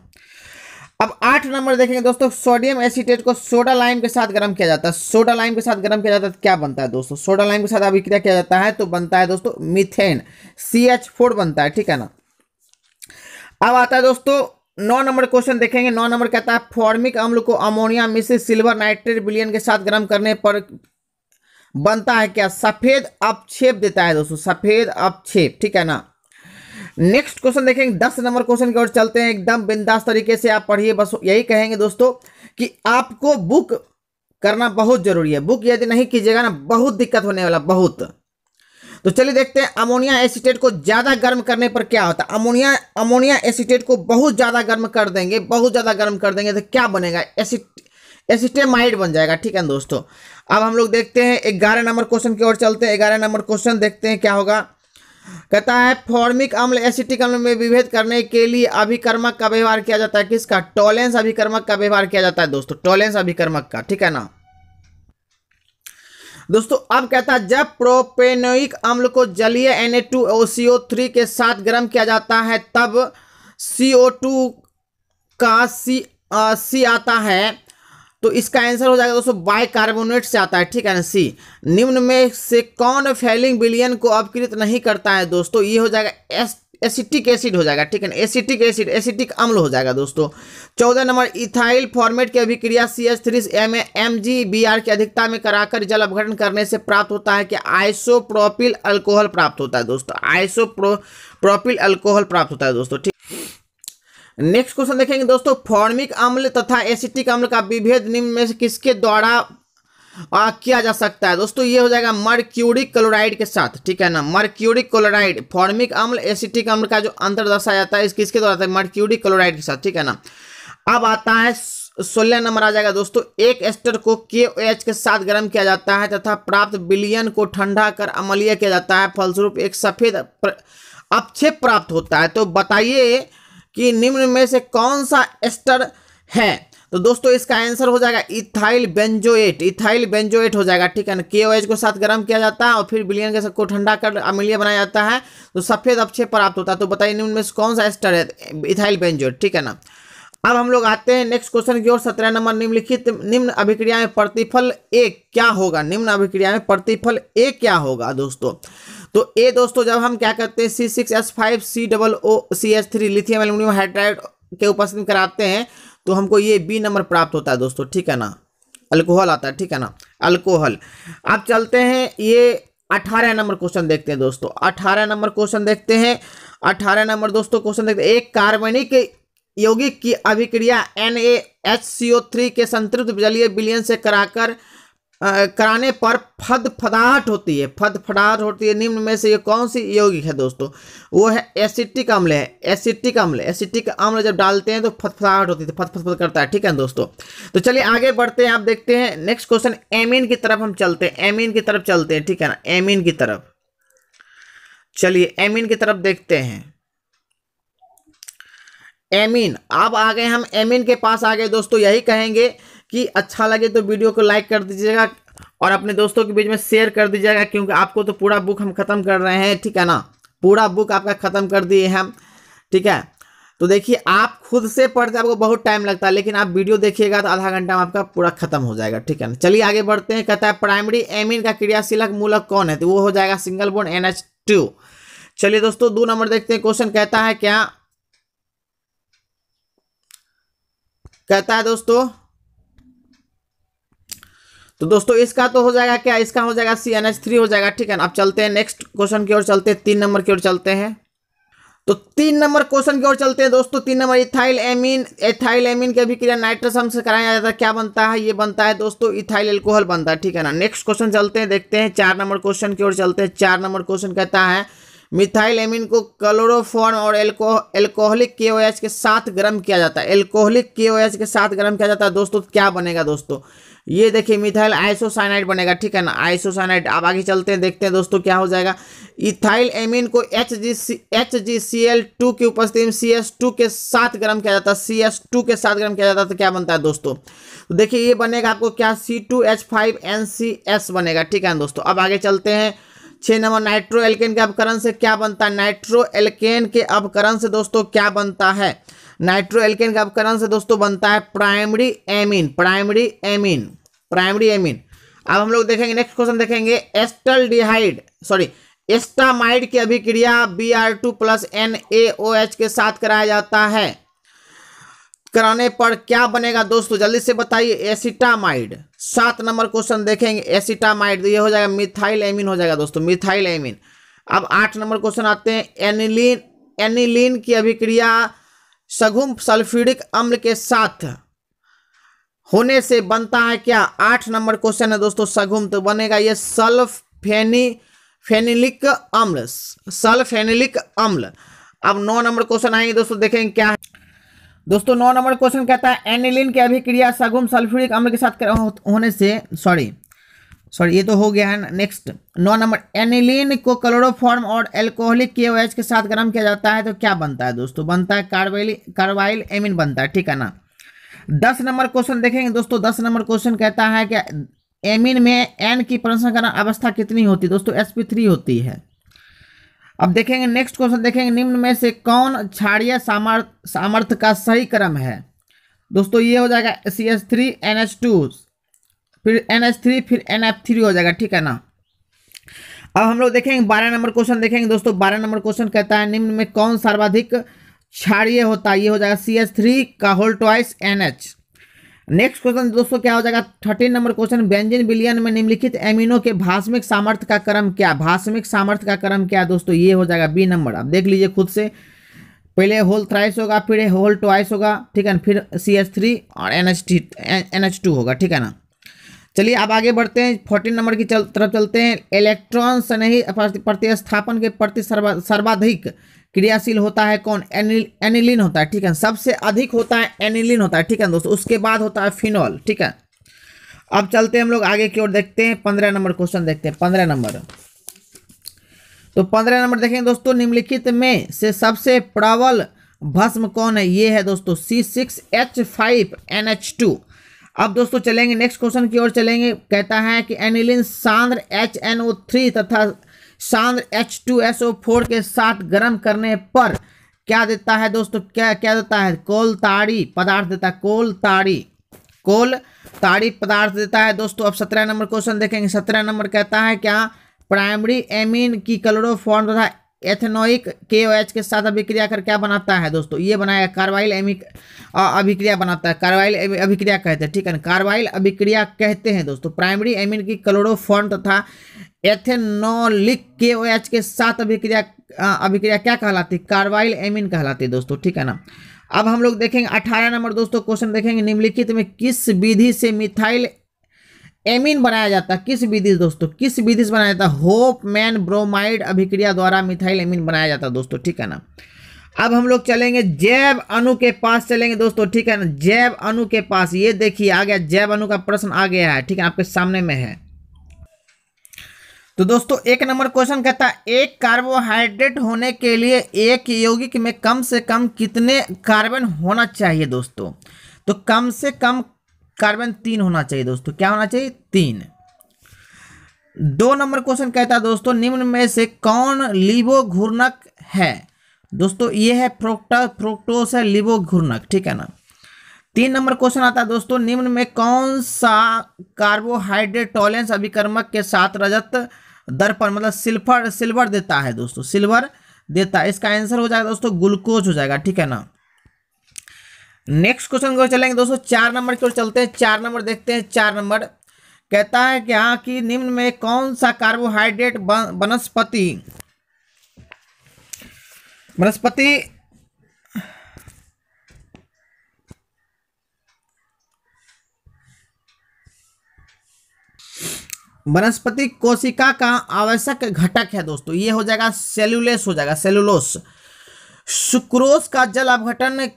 अब 8 नंबर देखेंगे दोस्तों। सोडियम एसीटेट को सोडा लाइम के साथ गर्म किया जाता है। सोडा लाइम के साथ गर्म किया जाता है तो क्या बनता है दोस्तों? सोडा लाइम के साथ अभिक्रिया किया जाता है तो बनता है दोस्तों मीथेन, CH4 बनता है, ठीक है ना। अब आता है दोस्तों 9 नंबर क्वेश्चन देखेंगे। 9 नंबर कहता है फॉर्मिक अम्ल को अमोनिया मिश्रित सिल्वर नाइट्रेट विलयन के साथ गर्म करने पर बनता है क्या? सफेद अपक्षेप देता है दोस्तों, सफेद अपक्षेप, ठीक है ना। नेक्स्ट क्वेश्चन देखेंगे। 10 नंबर क्वेश्चन की ओर चलते हैं। एकदम बिंदास तरीके से आप पढ़िए, बस यही कहेंगे दोस्तों कि आपको बुक करना बहुत जरूरी है। बुक यदि नहीं कीजिएगा ना बहुत दिक्कत होने वाला, बहुत। तो चलिए देखते हैं अमोनिया एसीटेट को ज्यादा गर्म करने पर क्या होता है। अमोनिया एसीटेट को बहुत ज्यादा गर्म कर देंगे, बहुत ज्यादा गर्म कर देंगे तो क्या बनेगा? एसिटेमाइड बन जाएगा, ठीक है दोस्तों। अब हम लोग देखते हैं 11 नंबर क्वेश्चन की ओर चलते हैं। 11 नंबर क्वेश्चन देखते हैं क्या होगा। कहता है फॉर्मिक अम्ल एसिटिक अम्ल में विभेद करने के लिए अभिकर्मक का व्यवहार किया जाता है। किसका? टॉलेंस अभिकर्मक का व्यवहार किया जाता है दोस्तों, टॉलेंस अभिकर्मक का, ठीक है ना दोस्तों। अब कहता है जब प्रोपेनोइक अम्ल को जलीय Na2CO3 के साथ गर्म किया जाता है तब CO2 का C आता है, तो इसका आंसर हो जाएगा दोस्तों बाइकार्बोनेट से आता है, ठीक है ना, C। निम्न में से कौन फैलिंग विलयन को अपकृत नहीं करता है दोस्तों? ये हो जाएगा एसिटिक एसिड हो जाएगा, ठीक है ना, एसिटिक एसिड, एसिटिक अम्ल हो जाएगा दोस्तों। 14 नंबर इथाइल फॉर्मेट की अभिक्रिया CH3 MgBr की अधिकता में कराकर जल अपघटन करने से प्राप्त होता है कि आइसोप्रोपिल अल्कोहल प्राप्त होता है दोस्तों, आइसोप्रोपिल अल्कोहल प्राप्त होता है दोस्तों, ठीक। नेक्स्ट क्वेश्चन देखेंगे दोस्तों। फॉर्मिक अम्ल तथा एसिटिक अम्ल का विभेद निम्न में से किसके द्वारा किया जा सकता है दोस्तों? ये हो जाएगा मर्क्यूरिक क्लोराइड के साथ, ठीक है ना, मर्क्यूरिक क्लोराइड। फॉर्मिक अम्ल एसिटिक अम्ल का जो अंतर दर्शाया जाता है किसके द्वारा आता है? मर्क्यूरिक क्लोराइड के साथ, ठीक है ना। अब आता है 16 नंबर आ जाएगा दोस्तों। एक एस्टर को KOH के साथ गर्म किया जाता है तथा प्राप्त विलयन को ठंडा कर अम्लीय किया जाता है, फलस्वरूप एक सफेद अपक्षेप प्राप्त होता है। तो बताइए कि निम्न में से कौन सा एस्टर है? तो दोस्तों इसका आंसर हो जाएगा इथाइल बेंजोएट, इथाइल बेंजोएट हो जाएगा, ठीक है ना। KOH को साथ गर्म किया जाता है और फिर विलयन के साथ को ठंडा कर अम्लीय बनाया जाता है तो सफेद अपक्षेप प्राप्त होता है। तो बताइए निम्न में से कौन सा एस्टर है? इथाइल बेंजोएट, ठीक है ना। अब हम लोग आते हैं नेक्स्ट क्वेश्चन की ओर। 17 नंबर निम्नलिखित निम्न अभिक्रिया में प्रतिफल ए क्या होगा? निम्न अभिक्रिया में प्रतिफल ए क्या होगा दोस्तों? तो ए दोस्तों जब हम क्या करते हैं C6H5COOCH3 लिथियम एल्यूमिनियम हाइड्राइड के उपस्थिति में कराते हैं तो हमको ये बी नंबर प्राप्त होता है दोस्तों, ठीक है ना, अल्कोहल आता है, ठीक है ना, अल्कोहल। अब चलते हैं ये 18 नंबर क्वेश्चन देखते हैं दोस्तों, 18 नंबर क्वेश्चन देखते हैं। 18 नंबर दोस्तों क्वेश्चन देखते हैं, एक कार्बनिक यौगिक की अभिक्रिया NaHCO3 के संतृप्त जलीय विलयन से कराने पर फदफदाहट होती है, फदफदाहट होती है। निम्न में से ये कौन सी यौगिक है दोस्तों? वो है एसिटिक अम्ल है, एसिटिक अम्ल। एसिटिक अम्ल जब डालते हैं तो फदफदाहट होती है, फदफद करता है, ठीक है दोस्तों। तो चलिए आगे बढ़ते हैं, आप देखते हैं नेक्स्ट क्वेश्चन। एमीन की तरफ हम चलते हैं, एमीन की तरफ चलते हैं, ठीक है ना, एमीन की तरफ। चलिए एमीन की तरफ देखते हैं। एमीन, अब आ गए हम एमीन के पास आ गए दोस्तों। यही कहेंगे कि अच्छा लगे तो वीडियो को लाइक कर दीजिएगा और अपने दोस्तों के बीच में शेयर कर दीजिएगा, क्योंकि आपको तो पूरा बुक हम खत्म कर रहे हैं, ठीक है ना, पूरा बुक आपका खत्म कर दिए हम, ठीक है। तो देखिए आप खुद से पढ़ते आपको बहुत टाइम लगता है, लेकिन आप वीडियो देखिएगा तो आधा घंटा में आपका पूरा खत्म हो जाएगा, ठीक है ना। चलिए आगे बढ़ते हैं। कहता है प्राइमरी एमीन का क्रियाशीलक मूलक कौन है? तो वो हो जाएगा सिंगल बॉन्ड NH2। चलिए दोस्तों 2 नंबर देखते हैं। क्वेश्चन कहता है क्या? कहता है दोस्तों, तो दोस्तों इसका तो हो जाएगा क्या? इसका हो जाएगा CnH3 हो जाएगा, ठीक है ना। अब चलते हैं नेक्स्ट क्वेश्चन की ओर चलते हैं, 3 नंबर की ओर चलते हैं। तो 3 नंबर क्वेश्चन की ओर चलते हैं दोस्तों। 3 नंबर इथाइल एमीन की अभिक्रिया नाइट्रस अम्ल से कराया जाता है, क्या बनता है? ये बनता है दोस्तों इथाइल एल्कोहल बनता है, ठीक है ना। नेक्स्ट क्वेश्चन चलते हैं, देखते हैं 4 नंबर क्वेश्चन की ओर चलते हैं। 4 नंबर क्वेश्चन कहता है मिथाइल एमीन को क्लोरोफॉर्म और एल्कोहलिक KOH के साथ गर्म किया जाता है, एल्कोहलिक KOH के साथ गर्म किया जाता है दोस्तों, क्या बनेगा दोस्तों? ये देखिए मिथाइल आइसोसाइनाइड बनेगा, ठीक है ना, आइसोसाइनाइड। अब आगे चलते हैं, देखते हैं दोस्तों क्या हो जाएगा। इथाइल एमीन को HgCl2 की उपस्थिति में CS2 के साथ गर्म किया जाता है, CS2 के साथ गर्म किया जाता है तो क्या बनता है दोस्तों? तो देखिए ये बनेगा आपको क्या? C2H5NCS बनेगा, ठीक है दोस्तों। अब आगे चलते हैं 6 नंबर नाइट्रो एल्केन के अपकरण से क्या बनता है? नाइट्रो एल्केन के अपकरण से दोस्तों क्या बनता है? नाइट्रो एल्केन के अपकरण से दोस्तों बनता है primary amine, primary amine, primary amine. अब हम लोग देखेंगे नेक्स्ट क्वेश्चन देखेंगे। एस्टामाइड की अभिक्रिया Br2 + NaOH के साथ कराया जाता है, कराने पर क्या बनेगा दोस्तों? जल्दी से बताइए। एसिटामाइड। 7 नंबर क्वेश्चन देखेंगे। एसिटामाइड, ये हो जाएगा मिथाइल एमीन हो जाएगा दोस्तों, मिथाइल एमीन। अब 8 नंबर क्वेश्चन आते हैं। एनिलीन की अभिक्रिया सघुम सल्फ्यूरिक अम्ल के साथ होने से बनता है क्या? 8 नंबर क्वेश्चन है दोस्तों, सघुम, तो बनेगा ये सल्फेनिलिक अम्ल, सल्फेनिलिक अम्ल। अब 9 नंबर क्वेश्चन आएंगे दोस्तों, देखेंगे क्या है दोस्तों। 9 नंबर क्वेश्चन कहता है एनिलीन की अभिक्रिया सघुम सल्फ्यूरिक अम्ल के साथ होने से सॉरी ये तो हो गया है। नेक्स्ट 9 नंबर, एनिलीन को क्लोरोफॉर्म और एल्कोहलिक KOH के साथ गर्म किया जाता है तो क्या बनता है दोस्तों? बनता है कार्बाइल एमीन बनता है, ठीक है ना। 10 नंबर क्वेश्चन देखेंगे दोस्तों। 10 नंबर क्वेश्चन कहता है कि एमीन में N की प्रसंस्करण अवस्था कितनी होती है दोस्तों? sp3 होती है। अब देखेंगे नेक्स्ट क्वेश्चन देखेंगे, निम्न में से कौन क्षारीय सामर्थ्य का सही क्रम है दोस्तों? ये हो जाएगा CH3 NH2 फिर NH3 फिर NF3 हो जाएगा, ठीक है ना। अब हम लोग देखेंगे 12 नंबर क्वेश्चन देखेंगे दोस्तों। 12 नंबर क्वेश्चन कहता है निम्न में कौन सर्वाधिक क्षारीय होता है? ये हो जाएगा CH3 का whole twice NH। Next question दोस्तों क्या हो जाएगा? 13 नंबर क्वेश्चन, बेंजीन विलयन में निम्नलिखित एमिनो के भास्मिक सामर्थ्य का क्रम क्या? भास्मिक सामर्थ्य का क्रम क्या दोस्तों? ये हो जाएगा B नंबर। अब देख लीजिए खुद से, पहले होल थ्राइस होगा, फिर होल ट्वाइस होगा, ठीक है ना, फिर CH3 और NH2 होगा, ठीक है ना। चलिए अब आगे बढ़ते हैं, 14 नंबर की तरफ चलते हैं। इलेक्ट्रॉन स्नेही प्रतिस्थापन के प्रति सर्वाधिक क्रियाशील होता है कौन? एनिलीन होता है, ठीक है, सबसे अधिक होता है एनिलीन होता है, ठीक है दोस्तों। उसके बाद होता है फिनॉल, ठीक है। अब चलते हैं हम लोग आगे की ओर, देखते हैं 15 नंबर क्वेश्चन देखते हैं। 15 नंबर, तो 15 नंबर देखेंगे दोस्तों, निम्नलिखित में से सबसे प्रबल भस्म कौन है? ये है दोस्तों C6H5NH2। अब दोस्तों चलेंगे नेक्स्ट क्वेश्चन की ओर चलेंगे। कहता है कि एनिलीन सांद्र HNO3 तथा सांद्र H2SO4 के साथ गर्म करने पर क्या देता है दोस्तों? क्या देता है? कोलताड़ी पदार्थ देता है, कोलताड़ी पदार्थ देता है दोस्तों। अब 17 नंबर क्वेश्चन देखेंगे। 17 नंबर कहता है क्या? प्राइमरी एमीन की क्लोरोफॉर्म तथा एथेनोइक KOH के साथ अभिक्रिया कर क्या बनाता है दोस्तों, ये बनाएगा कार्बाइल एमिक अभिक्रिया बनाता है, कार्बाइल अभिक्रिया कहते हैं, ठीक है ना, कार्बाइल अभिक्रिया कहते हैं दोस्तों। प्राइमरी एमीन की क्लोरोफॉर्म तथा एथेनोलिक KOH के साथ अभिक्रिया क्या कहलाती है, कार्बाइल एमीन कहलाती है दोस्तों, ठीक है ना। अब हम लोग देखेंगे 18 नंबर दोस्तों क्वेश्चन देखेंगे, निम्नलिखित में किस विधि से मिथाइल एमीन बनाया जाता है, किस विधि दोस्तों, किस विधि से बनाया जाता है, होफमैन ब्रोमाइड अभिक्रिया द्वारा मिथाइल एमीन बनाया जाता है दोस्तों, ठीक है ना। अब हम लोग चलेंगे जैव अणु के पास चलेंगे दोस्तों, ठीक है ना, जैव अणु के पास, ये देखिए आ गया जैव अणु का प्रश्न आ गया है, ठीक है, आपके सामने में है। तो दोस्तों 1 नंबर क्वेश्चन कहता है एक कार्बोहाइड्रेट होने के लिए एक यौगिक में कम से कम कितने कार्बन होना चाहिए दोस्तों, तो कम से कम कार्बन 3 होना चाहिए दोस्तों, क्या होना चाहिए, 3। 2 नंबर क्वेश्चन कहता है दोस्तों निम्न में से कौन लिवो घूर्णक है दोस्तों, ये है फ्रुक्टोस है लिवो घूर्णक, ठीक है ना। 3 नंबर क्वेश्चन आता है दोस्तों निम्न में कौन सा कार्बोहाइड्रेट टॉलेंस अभिकर्मक के साथ रजत दर्पण मतलब सिल्वर देता है दोस्तों, सिल्वर देता है, इसका आंसर हो जाएगा दोस्तों ग्लूकोज हो जाएगा, ठीक है ना। नेक्स्ट क्वेश्चन को चलेंगे दोस्तों 4 नंबर की ओर चलते हैं। 4 नंबर देखते हैं। 4 नंबर कहता है क्या कि निम्न में कौन सा कार्बोहाइड्रेट वनस्पति कोशिका का आवश्यक घटक है दोस्तों, ये हो जाएगा सेल्यूलोस हो जाएगा, सेल्यूलोस। सुक्रोज का जल अपघटन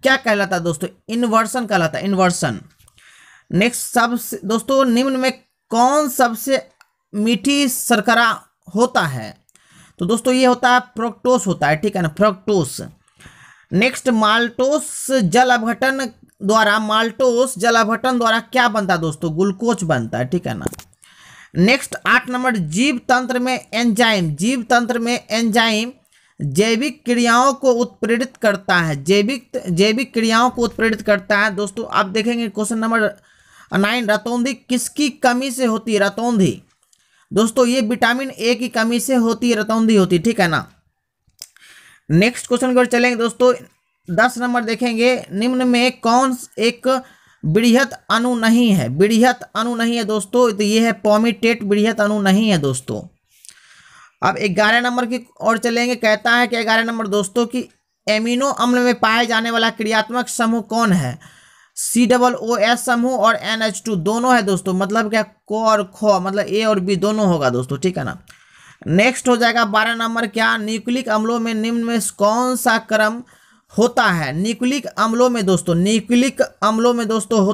क्या कहलाता है दोस्तों, इन्वर्सन कहलाता है, इन्वर्सन। नेक्स्ट सबसे दोस्तों निम्न में कौन सबसे मीठी शर्करा होता है, तो दोस्तों ये होता है फ्रक्टोस होता है, ठीक है ना, फ्रक्टोस। नेक्स्ट माल्टोस जल अपघटन द्वारा क्या बनता है दोस्तों, ग्लूकोज बनता है, ठीक है ना। नेक्स्ट 8 नंबर जीव तंत्र में एंजाइम जैविक क्रियाओं को उत्प्रेरित करता है, जैविक क्रियाओं को उत्प्रेरित करता है दोस्तों। आप देखेंगे क्वेश्चन नंबर 9 रतौंधी किसकी कमी से होती है, रतौंधी दोस्तों ये विटामिन ए की कमी से होती है, रतौंधी होती है, ठीक है ना। नेक्स्ट क्वेश्चन को चलेंगे दोस्तों 10 नंबर देखेंगे निम्न में कौन एक वृहत अणु नहीं है दोस्तों, तो ये है पोमिटेट, वृहत अणु नहीं है दोस्तों। अब 11 नंबर की ओर चलेंगे, कहता है कि 11 नंबर दोस्तों की एमिनो अम्ल में पाए जाने वाला क्रियात्मक समूह कौन है, COOH समूह और NH2 दोनों है दोस्तों, मतलब क्या को और खो मतलब A और B दोनों होगा दोस्तों, ठीक है ना। नेक्स्ट हो जाएगा 12 नंबर क्या न्यूक्लिक अम्लों में निम्न में कौन सा क्रम होता है, न्यूक्लिक अम्लों में दोस्तों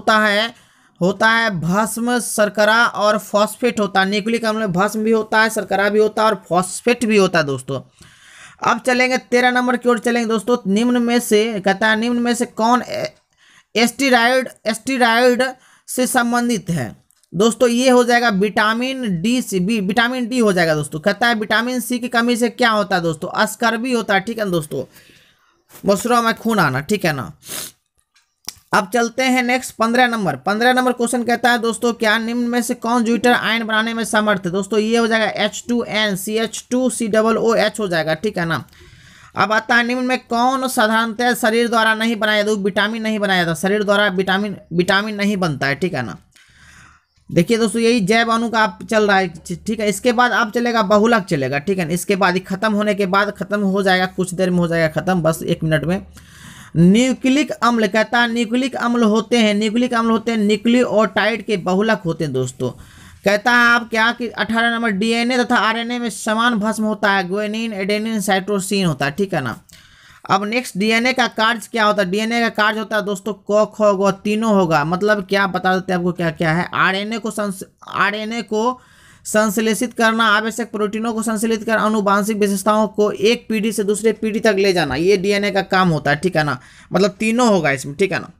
होता है भस्म, शर्करा और फॉस्फेट होता है। न्यूक्लिक अम्ल में भस्म भी होता है, शर्करा भी होता है और फॉस्फेट भी होता है दोस्तों। अब चलेंगे 13 नंबर की ओर चलेंगे दोस्तों, निम्न में से कौन एस्टेरॉयड से संबंधित है दोस्तों, ये हो जाएगा विटामिन डी हो जाएगा दोस्तों। कहता है विटामिन सी की कमी से क्या होता है दोस्तों, अस्कर्बी होता है, ठीक है दोस्तों, मसूरों में खून आना, ठीक है ना। अब चलते हैं नेक्स्ट 15 नंबर क्वेश्चन कहता है दोस्तों क्या निम्न में से कौन ज्यूटर आयन बनाने में समर्थ है दोस्तों, ये हो जाएगा H2N CH2COOH हो जाएगा, ठीक है ना। अब आता है निम्न में कौन साधारणतः शरीर द्वारा नहीं बनाया जाता, विटामिन नहीं बनाया जाता, शरीर द्वारा विटामिन नहीं बनता है, ठीक है ना। देखिए दोस्तों यही जैव अणु का आप चल रहा है, ठीक है। इसके बाद आप चलेगा बहुलक चलेगा, ठीक है। इसके बाद खत्म होने के बाद खत्म हो जाएगा, कुछ देर में हो जाएगा खत्म, बस 1 मिनट में। न्यूक्लिक अम्ल कहता है न्यूक्लिक अम्ल होते हैं न्यूक्लियोटाइड के बहुलक होते हैं दोस्तों। कहता है आप क्या कि 18 नंबर DNA तथा RNA में समान भस्म होता है, ग्वानिन एडेनिन साइटोसिन होता है, ठीक है ना। अब नेक्स्ट DNA का कार्य क्या होता है, DNA का कार्य होता है दोस्तों क ख ग तीनों होगा, मतलब क्या बता देते हैं आपको क्या क्या है। RNA को संश्लेषित करना, आवश्यक प्रोटीनों को संश्लेषित कर आनुवांशिक विशेषताओं को एक पीढ़ी से दूसरे पीढ़ी तक ले जाना, ये DNA का काम होता है, ठीक है ना। मतलब तीनों होगा इसमें, ठीक है ना।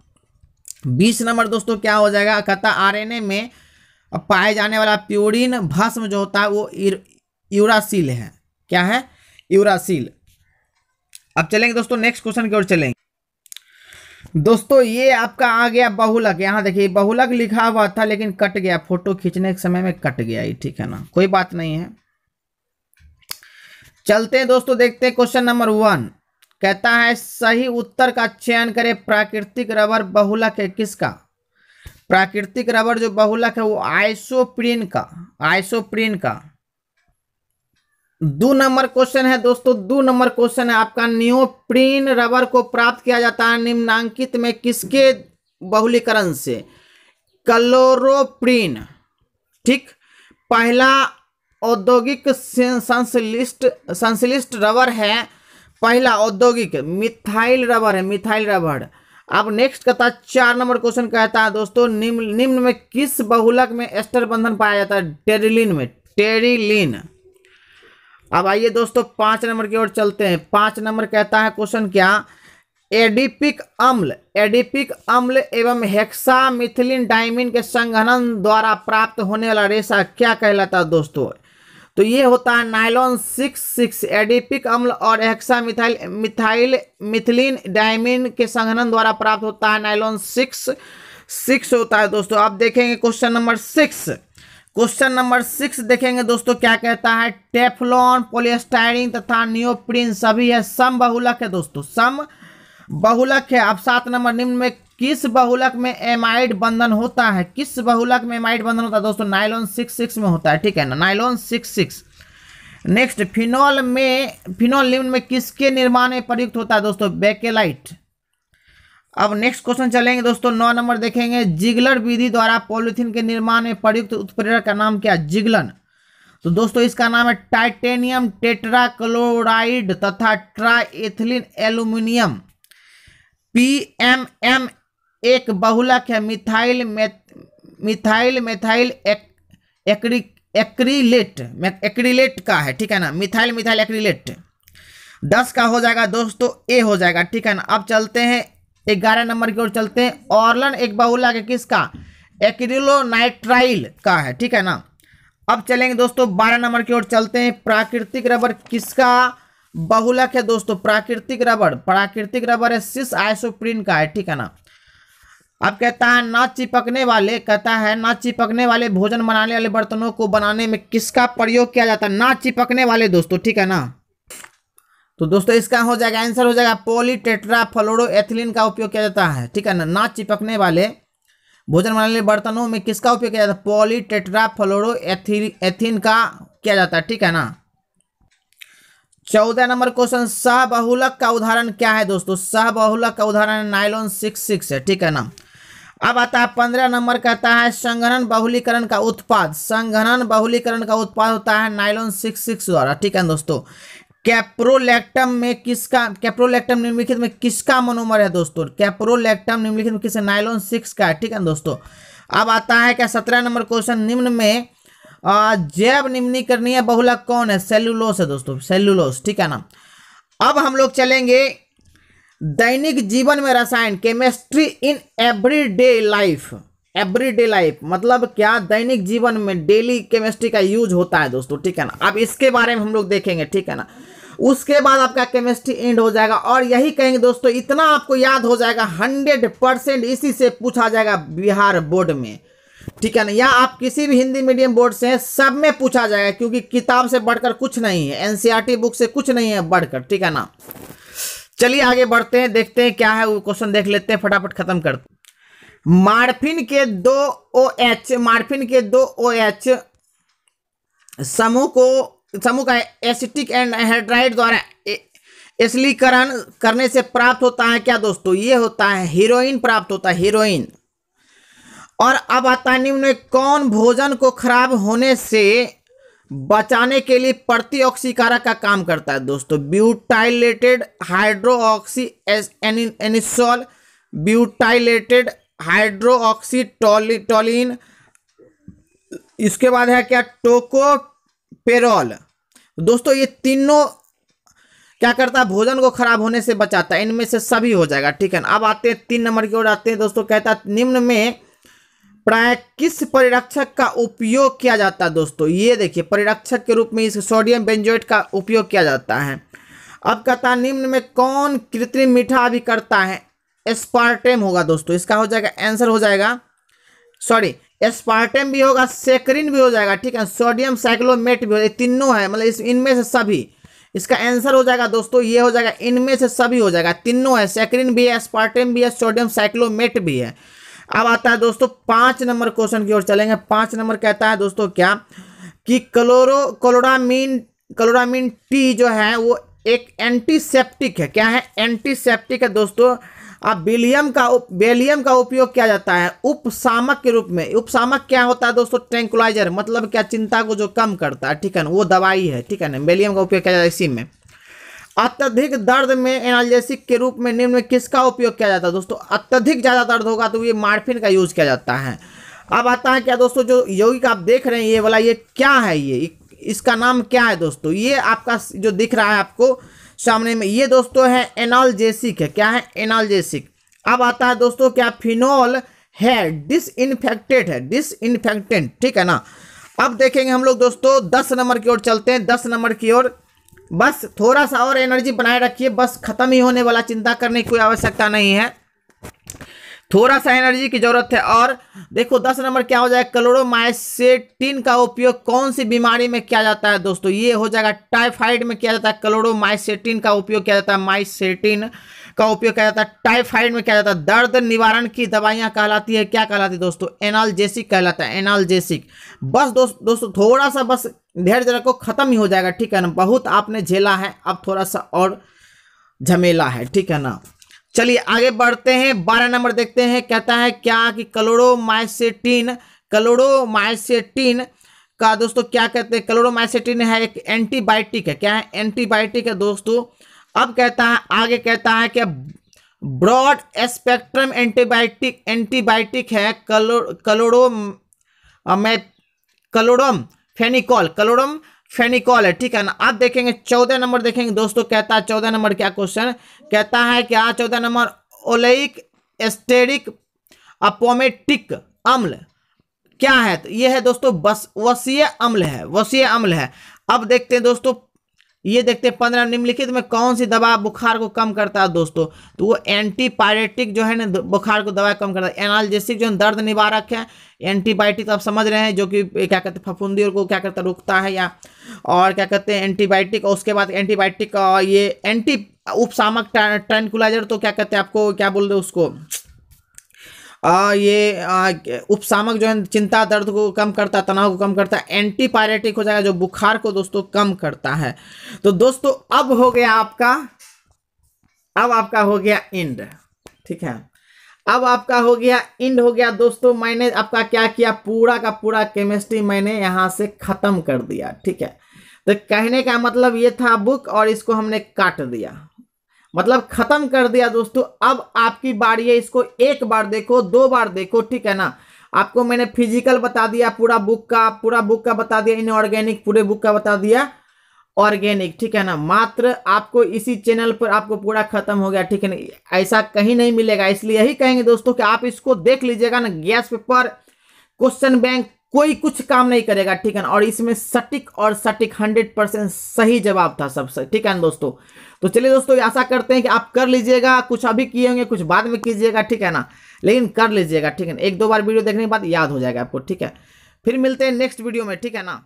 20 नंबर दोस्तों क्या हो जाएगा, कहता RNA में पाए जाने वाला प्यूरिन भस्म जो होता है वो यूरासिल है, क्या है, यूरासिल। अब चलेंगे दोस्तों नेक्स्ट क्वेश्चन की ओर चलेंगे दोस्तों। ये आपका आ गया बहुलक, यहाँ देखिए बहुलक लिखा हुआ था लेकिन कट गया, फोटो खींचने के समय में कट गया ये, ठीक है ना, कोई बात नहीं है। चलते हैं दोस्तों, देखते हैं क्वेश्चन नंबर 1। कहता है सही उत्तर का चयन करें। प्राकृतिक रबर बहुलक है किसका? प्राकृतिक रबर जो बहुलक है वो आइसोप्रीन का। 2 नंबर क्वेश्चन है दोस्तों, 2 नंबर क्वेश्चन है आपका। नियोप्रीन रबर को प्राप्त किया जाता है निम्नांकित में किसके बहुलीकरण से? क्लोरोप्रीन। ठीक, पहला औद्योगिक संश्लिष्ट रबर है, पहला औद्योगिक मिथाइल रबर। अब नेक्स्ट कहता है 4 नंबर क्वेश्चन कहता है दोस्तों निम्न में किस बहुलक में एस्टर बंधन पाया जाता है? टेरिलीन। अब आइए दोस्तों 5 नंबर की ओर चलते हैं। 5 नंबर कहता है क्वेश्चन क्या? एडिपिक अम्ल एवं हेक्सामिथिलीन डाइमीन के संघनन द्वारा प्राप्त होने वाला रेशा क्या कहलाता है दोस्तों? तो ये होता है नायलॉन 6,6। एडिपिक अम्ल और मिथिलीन डाइमीन के संघनन द्वारा प्राप्त होता है नायलॉन 6,6 होता है दोस्तों। अब देखेंगे क्वेश्चन नंबर 6। क्वेश्चन नंबर 6 देखेंगे दोस्तों, क्या कहता है? टेफ्लॉन, पॉलीस्टाइरीन तथा नियोप्रीन सभी है समबहुलक है दोस्तों, समबहुलक है। अब 7 नंबर, निम्न में किस बहुलक में एमाइड बंधन होता है? किस बहुलक में एमाइड बंधन होता है दोस्तों? नायलॉन 6,6 में होता है, ठीक है ना, नायलॉन 6,6। नेक्स्ट, फिनॉल निम्न में किसके निर्माण में प्रयुक्त होता है दोस्तों? बेकेलाइट। अब नेक्स्ट क्वेश्चन चलेंगे दोस्तों, 9 नंबर देखेंगे। जिगलर विधि द्वारा पॉलीथीन के निर्माण में प्रयुक्त उत्प्रेरक का नाम क्या? जिगलन। तो दोस्तों इसका नाम है टाइटेनियम टेट्राक्लोराइड तथा ट्राइएथिलीन एल्यूमिनियम। PMM एक बहुलक है मिथाइल एक्रिलेट का है, ठीक है ना, मिथाइल एक्रिलेट। 10 का हो जाएगा दोस्तों, ए हो जाएगा, ठीक है ना। अब चलते हैं 11 नंबर की ओर चलते हैं। ऑर्लन एक बहुलक है किसका? एक्रिलोनाइट्राइल का है, ठीक है ना। अब चलेंगे दोस्तों 12 नंबर की ओर चलते हैं। प्राकृतिक रबर किसका बहुलक है दोस्तों? प्राकृतिक रबर है सिस आइसोप्रीन का है, ठीक है ना। अब कहता है ना चिपकने वाले भोजन बनाने वाले बर्तनों को बनाने में किसका प्रयोग किया जाता है? ना चिपकने वाले दोस्तों, ठीक है ना। तो दोस्तों इसका हो जाएगा, आंसर हो जाएगा पॉलीटेट्राफ्लोरोएथिलीन का उपयोग किया जाता है, ठीक है ना। ना चिपकने वाले भोजन बनाने वाले बर्तनों में किसका उपयोग किया जाता है? पॉलीटेट्राफ्लोरोएथिलीन का किया जाता है, ठीक है ना। 14 नंबर क्वेश्चन, सहबहुलक का उदाहरण क्या है दोस्तों? सहबहुलक का उदाहरण नायलॉन 6,6 है, ठीक है ना। अब आता है 15 नंबर, कहता है संघनन बहुलीकरण का उत्पाद होता है नायलॉन 6,6 द्वारा, ठीक है दोस्तों। कैप्रोलैक्टम निम्नलिखित में किसका मोनोमर है दोस्तों? कैप्रोलैक्टम निम्नलिखित में किसका? नायलॉन 6 का है, ठीक है दोस्तों। अब आता है क्या 17 नंबर क्वेश्चन, निम्न में जैव निम्नीकरणीय बहुलक कौन है? सेल्यूलोस है दोस्तों, सेल्यूलोस, ठीक है ना। अब हम लोग चलेंगे दैनिक जीवन में रसायन, केमिस्ट्री इन एवरीडे लाइफ मतलब क्या? दैनिक जीवन में डेली केमिस्ट्री का यूज होता है दोस्तों, ठीक है ना। अब इसके बारे में हम लोग देखेंगे, ठीक है ना। उसके बाद आपका केमिस्ट्री एंड हो जाएगा और यही कहेंगे दोस्तों, इतना आपको याद हो जाएगा 100% इसी से पूछा जाएगा बिहार बोर्ड में, ठीक है ना। या आप किसी भी हिंदी मीडियम बोर्ड से सब में पूछा जाएगा, क्योंकि किताब से बढ़कर कुछ नहीं है, एनसीईआरटी बुक से कुछ नहीं है बढ़कर, ठीक है ना। चलिए आगे बढ़ते हैं, देखते हैं क्या है वो क्वेश्चन, देख लेते हैं, फटाफट खत्म करते हैं। मार्फिन के 2 OH समूह का एसिटिक एनहाइड्राइड द्वारा एसिलीकरण करने से प्राप्त होता है क्या दोस्तों? ये होता है हीरोइन, प्राप्त होता है हीरोइन। और अब आता है निम्न में कौन भोजन को खराब होने से बचाने के लिए प्रतिऑक्सीकारक का काम करता है दोस्तों? ब्यूटाइलेटेड हाइड्रोक्सी एनिसोल, ब्यूटाइलेटेड हाइड्रोक्सीटोलिन, इसके बाद है क्या? टोकोपेरोल। दोस्तों ये तीनों क्या करता है? भोजन को खराब होने से बचाता है, इनमें से सभी हो जाएगा, ठीक है ना। अब आते हैं 3 नंबर की ओर आते हैं दोस्तों, कहता है निम्न में प्राय किस परिरक्षक का उपयोग किया जाता है दोस्तों? ये देखिए परिरक्षक के रूप में इस सोडियम बेंजोएट का उपयोग किया जाता है। अब कहता है निम्न में कौन कृत्रिम मीठा भी करता है? एस्पार्टेम होगा दोस्तों, इसका हो जाएगा, आंसर हो जाएगा, सॉरी एस्पार्टेम भी होगा, सेक्रिन भी हो जाएगा, ठीक है, सोडियम साइक्लोमेट भी होगा, तीनों है, मतलब इनमें से सभी इसका आंसर हो जाएगा दोस्तों, ये हो जाएगा, इनमें से सभी हो जाएगा, तीनों है, सैकरिन भी है, एस्पार्टेम भी है, सोडियम साइक्लोमेट भी है। अब आता है दोस्तों 5 नंबर क्वेश्चन की ओर चलेंगे। 5 नंबर कहता है दोस्तों क्या कि क्लोरामीन टी जो है वो एक एंटीसेप्टिक है। क्या है? एंटीसेप्टिक है दोस्तों। अब बेलियम का उपयोग किया जाता है उपशामक के रूप में। उपशामक क्या होता है दोस्तों? ट्रैंक्विलाइजर, मतलब क्या, चिंता को जो कम करता है, ठीक है ना, वो दवाई है, ठीक है ना। बेलियम का उपयोग किया जाता है इसी में। अत्यधिक दर्द में एनाल्जेसिक के रूप में निम्न में किसका उपयोग किया जाता है दोस्तों? अत्यधिक ज़्यादा दर्द होगा तो ये मॉर्फिन का यूज किया जाता है। अब आता है क्या दोस्तों, जो यौगिक आप देख रहे हैं ये वाला, ये क्या है, ये इसका नाम क्या है दोस्तों? ये आपका जो दिख रहा है आपको सामने में, ये दोस्तों है एनाल्जेसिक है। क्या है? एनाल्जेसिक। अब आता है दोस्तों क्या, फिनोल है, डिसइंफेक्टेंट है, डिसइंफेक्टेंट, ठीक है ना। अब देखेंगे हम लोग दोस्तों 10 नंबर की ओर चलते हैं। 10 नंबर की ओर बस थोड़ा सा और एनर्जी बनाए रखिए, बस खत्म ही होने वाला, चिंता करने की कोई आवश्यकता नहीं है, थोड़ा सा एनर्जी की जरूरत है। और देखो 10 नंबर क्या हो जाएगा, क्लोरोमाइसेटिन का उपयोग कौन सी बीमारी में किया जाता है दोस्तों? ये हो जाएगा टाइफाइड में किया जाता है। क्लोरोमाइसेटिन का उपयोग किया जाता है, माइसेटिन का उपयोग किया जाता है टाइफाइड में किया जाता है। दर्द निवारण की दवाइयां कहलाती है, क्या कहलाती है दोस्तों? एनाल्जेसिक कहलाता है, एनाल्जेसिक। बस दोस्तों थोड़ा सा बस धैर्य रखो, खत्म ही हो जाएगा, ठीक है ना। बहुत आपने झेला है, अब थोड़ा सा और झमेला है, ठीक है ना। चलिए आगे बढ़ते हैं। 12 नंबर देखते हैं। कहता है क्या कि क्लोरोमाइसेटिन का दोस्तों क्या कहते हैं? क्लोरोमाइसेटिन है एक एंटीबायोटिक है। क्या है? एंटीबायोटिक है दोस्तों। अब कहता है, आगे कहता है कि ब्रॉड स्पेक्ट्रम एंटीबायोटिक है क्लोरोम फेनिकॉल है, ठीक है ना। अब देखेंगे 14 नंबर देखेंगे दोस्तों। कहता है 14 नंबर क्या क्वेश्चन कहता है क्या? 14 नंबर ओलेइक एस्टेरिक अपोमेटिक अम्ल क्या है? तो ये है दोस्तों बस वसीय अम्ल है, वसीय अम्ल है। अब देखते हैं दोस्तों, ये देखते हैं 15 निम्नलिखित में कौन सी दवा बुखार को कम करता है दोस्तों? तो वो एंटीपायरेटिक जो है ना, बुखार को दवा कम करता है। एनाल्जेसिक जो है दर्द निवारक है। एंटीबायोटिक तो आप समझ रहे हैं, जो कि क्या कहते हैं, फफूंदी को क्या करता है, रोकता है, या और क्या कहते हैं एंटीबायोटिक। और उसके बाद एंटीबायोटिक ये एंटी उपशामक ट्रैंक्विलाइजर, तो क्या कहते हैं, आपको क्या बोल रहे उसको, ये उपशामक जो है चिंता दर्द को कम करता है, तनाव को कम करता है। एंटीपायरेटिक हो जाएगा जो बुखार को दोस्तों कम करता है। तो दोस्तों अब हो गया आपका, अब आपका हो गया इंड, ठीक है। अब आपका हो गया इंड, हो गया दोस्तों। मैंने आपका क्या किया, पूरा का पूरा केमिस्ट्री मैंने यहाँ से खत्म कर दिया, ठीक है। तो कहने का मतलब ये था बुक, और इसको हमने काट दिया, मतलब खत्म कर दिया दोस्तों। अब आपकी बारी है, इसको एक बार देखो, 2 बार देखो, ठीक है ना। आपको मैंने फिजिकल बता दिया, पूरा बुक का बता दिया, इनऑर्गेनिक पूरे बुक का बता दिया, ऑर्गेनिक, ठीक है ना। मात्र आपको इसी चैनल पर आपको पूरा खत्म हो गया, ठीक है ना। ऐसा कहीं नहीं मिलेगा, इसलिए यही कहेंगे दोस्तों कि आप इसको देख लीजिएगा ना। गैस पेपर, क्वेश्चन बैंक, कोई कुछ काम नहीं करेगा, ठीक है ना। और इसमें सटीक 100% सही जवाब था सबसे, ठीक है ना दोस्तों। तो चलिए दोस्तों, आशा करते हैं कि आप कर लीजिएगा। कुछ अभी किए होंगे, कुछ बाद में कीजिएगा, ठीक है ना, लेकिन कर लीजिएगा, ठीक है ना। 1-2 बार वीडियो देखने के बाद याद हो जाएगा आपको, ठीक है। फिर मिलते हैं नेक्स्ट वीडियो में, ठीक है ना।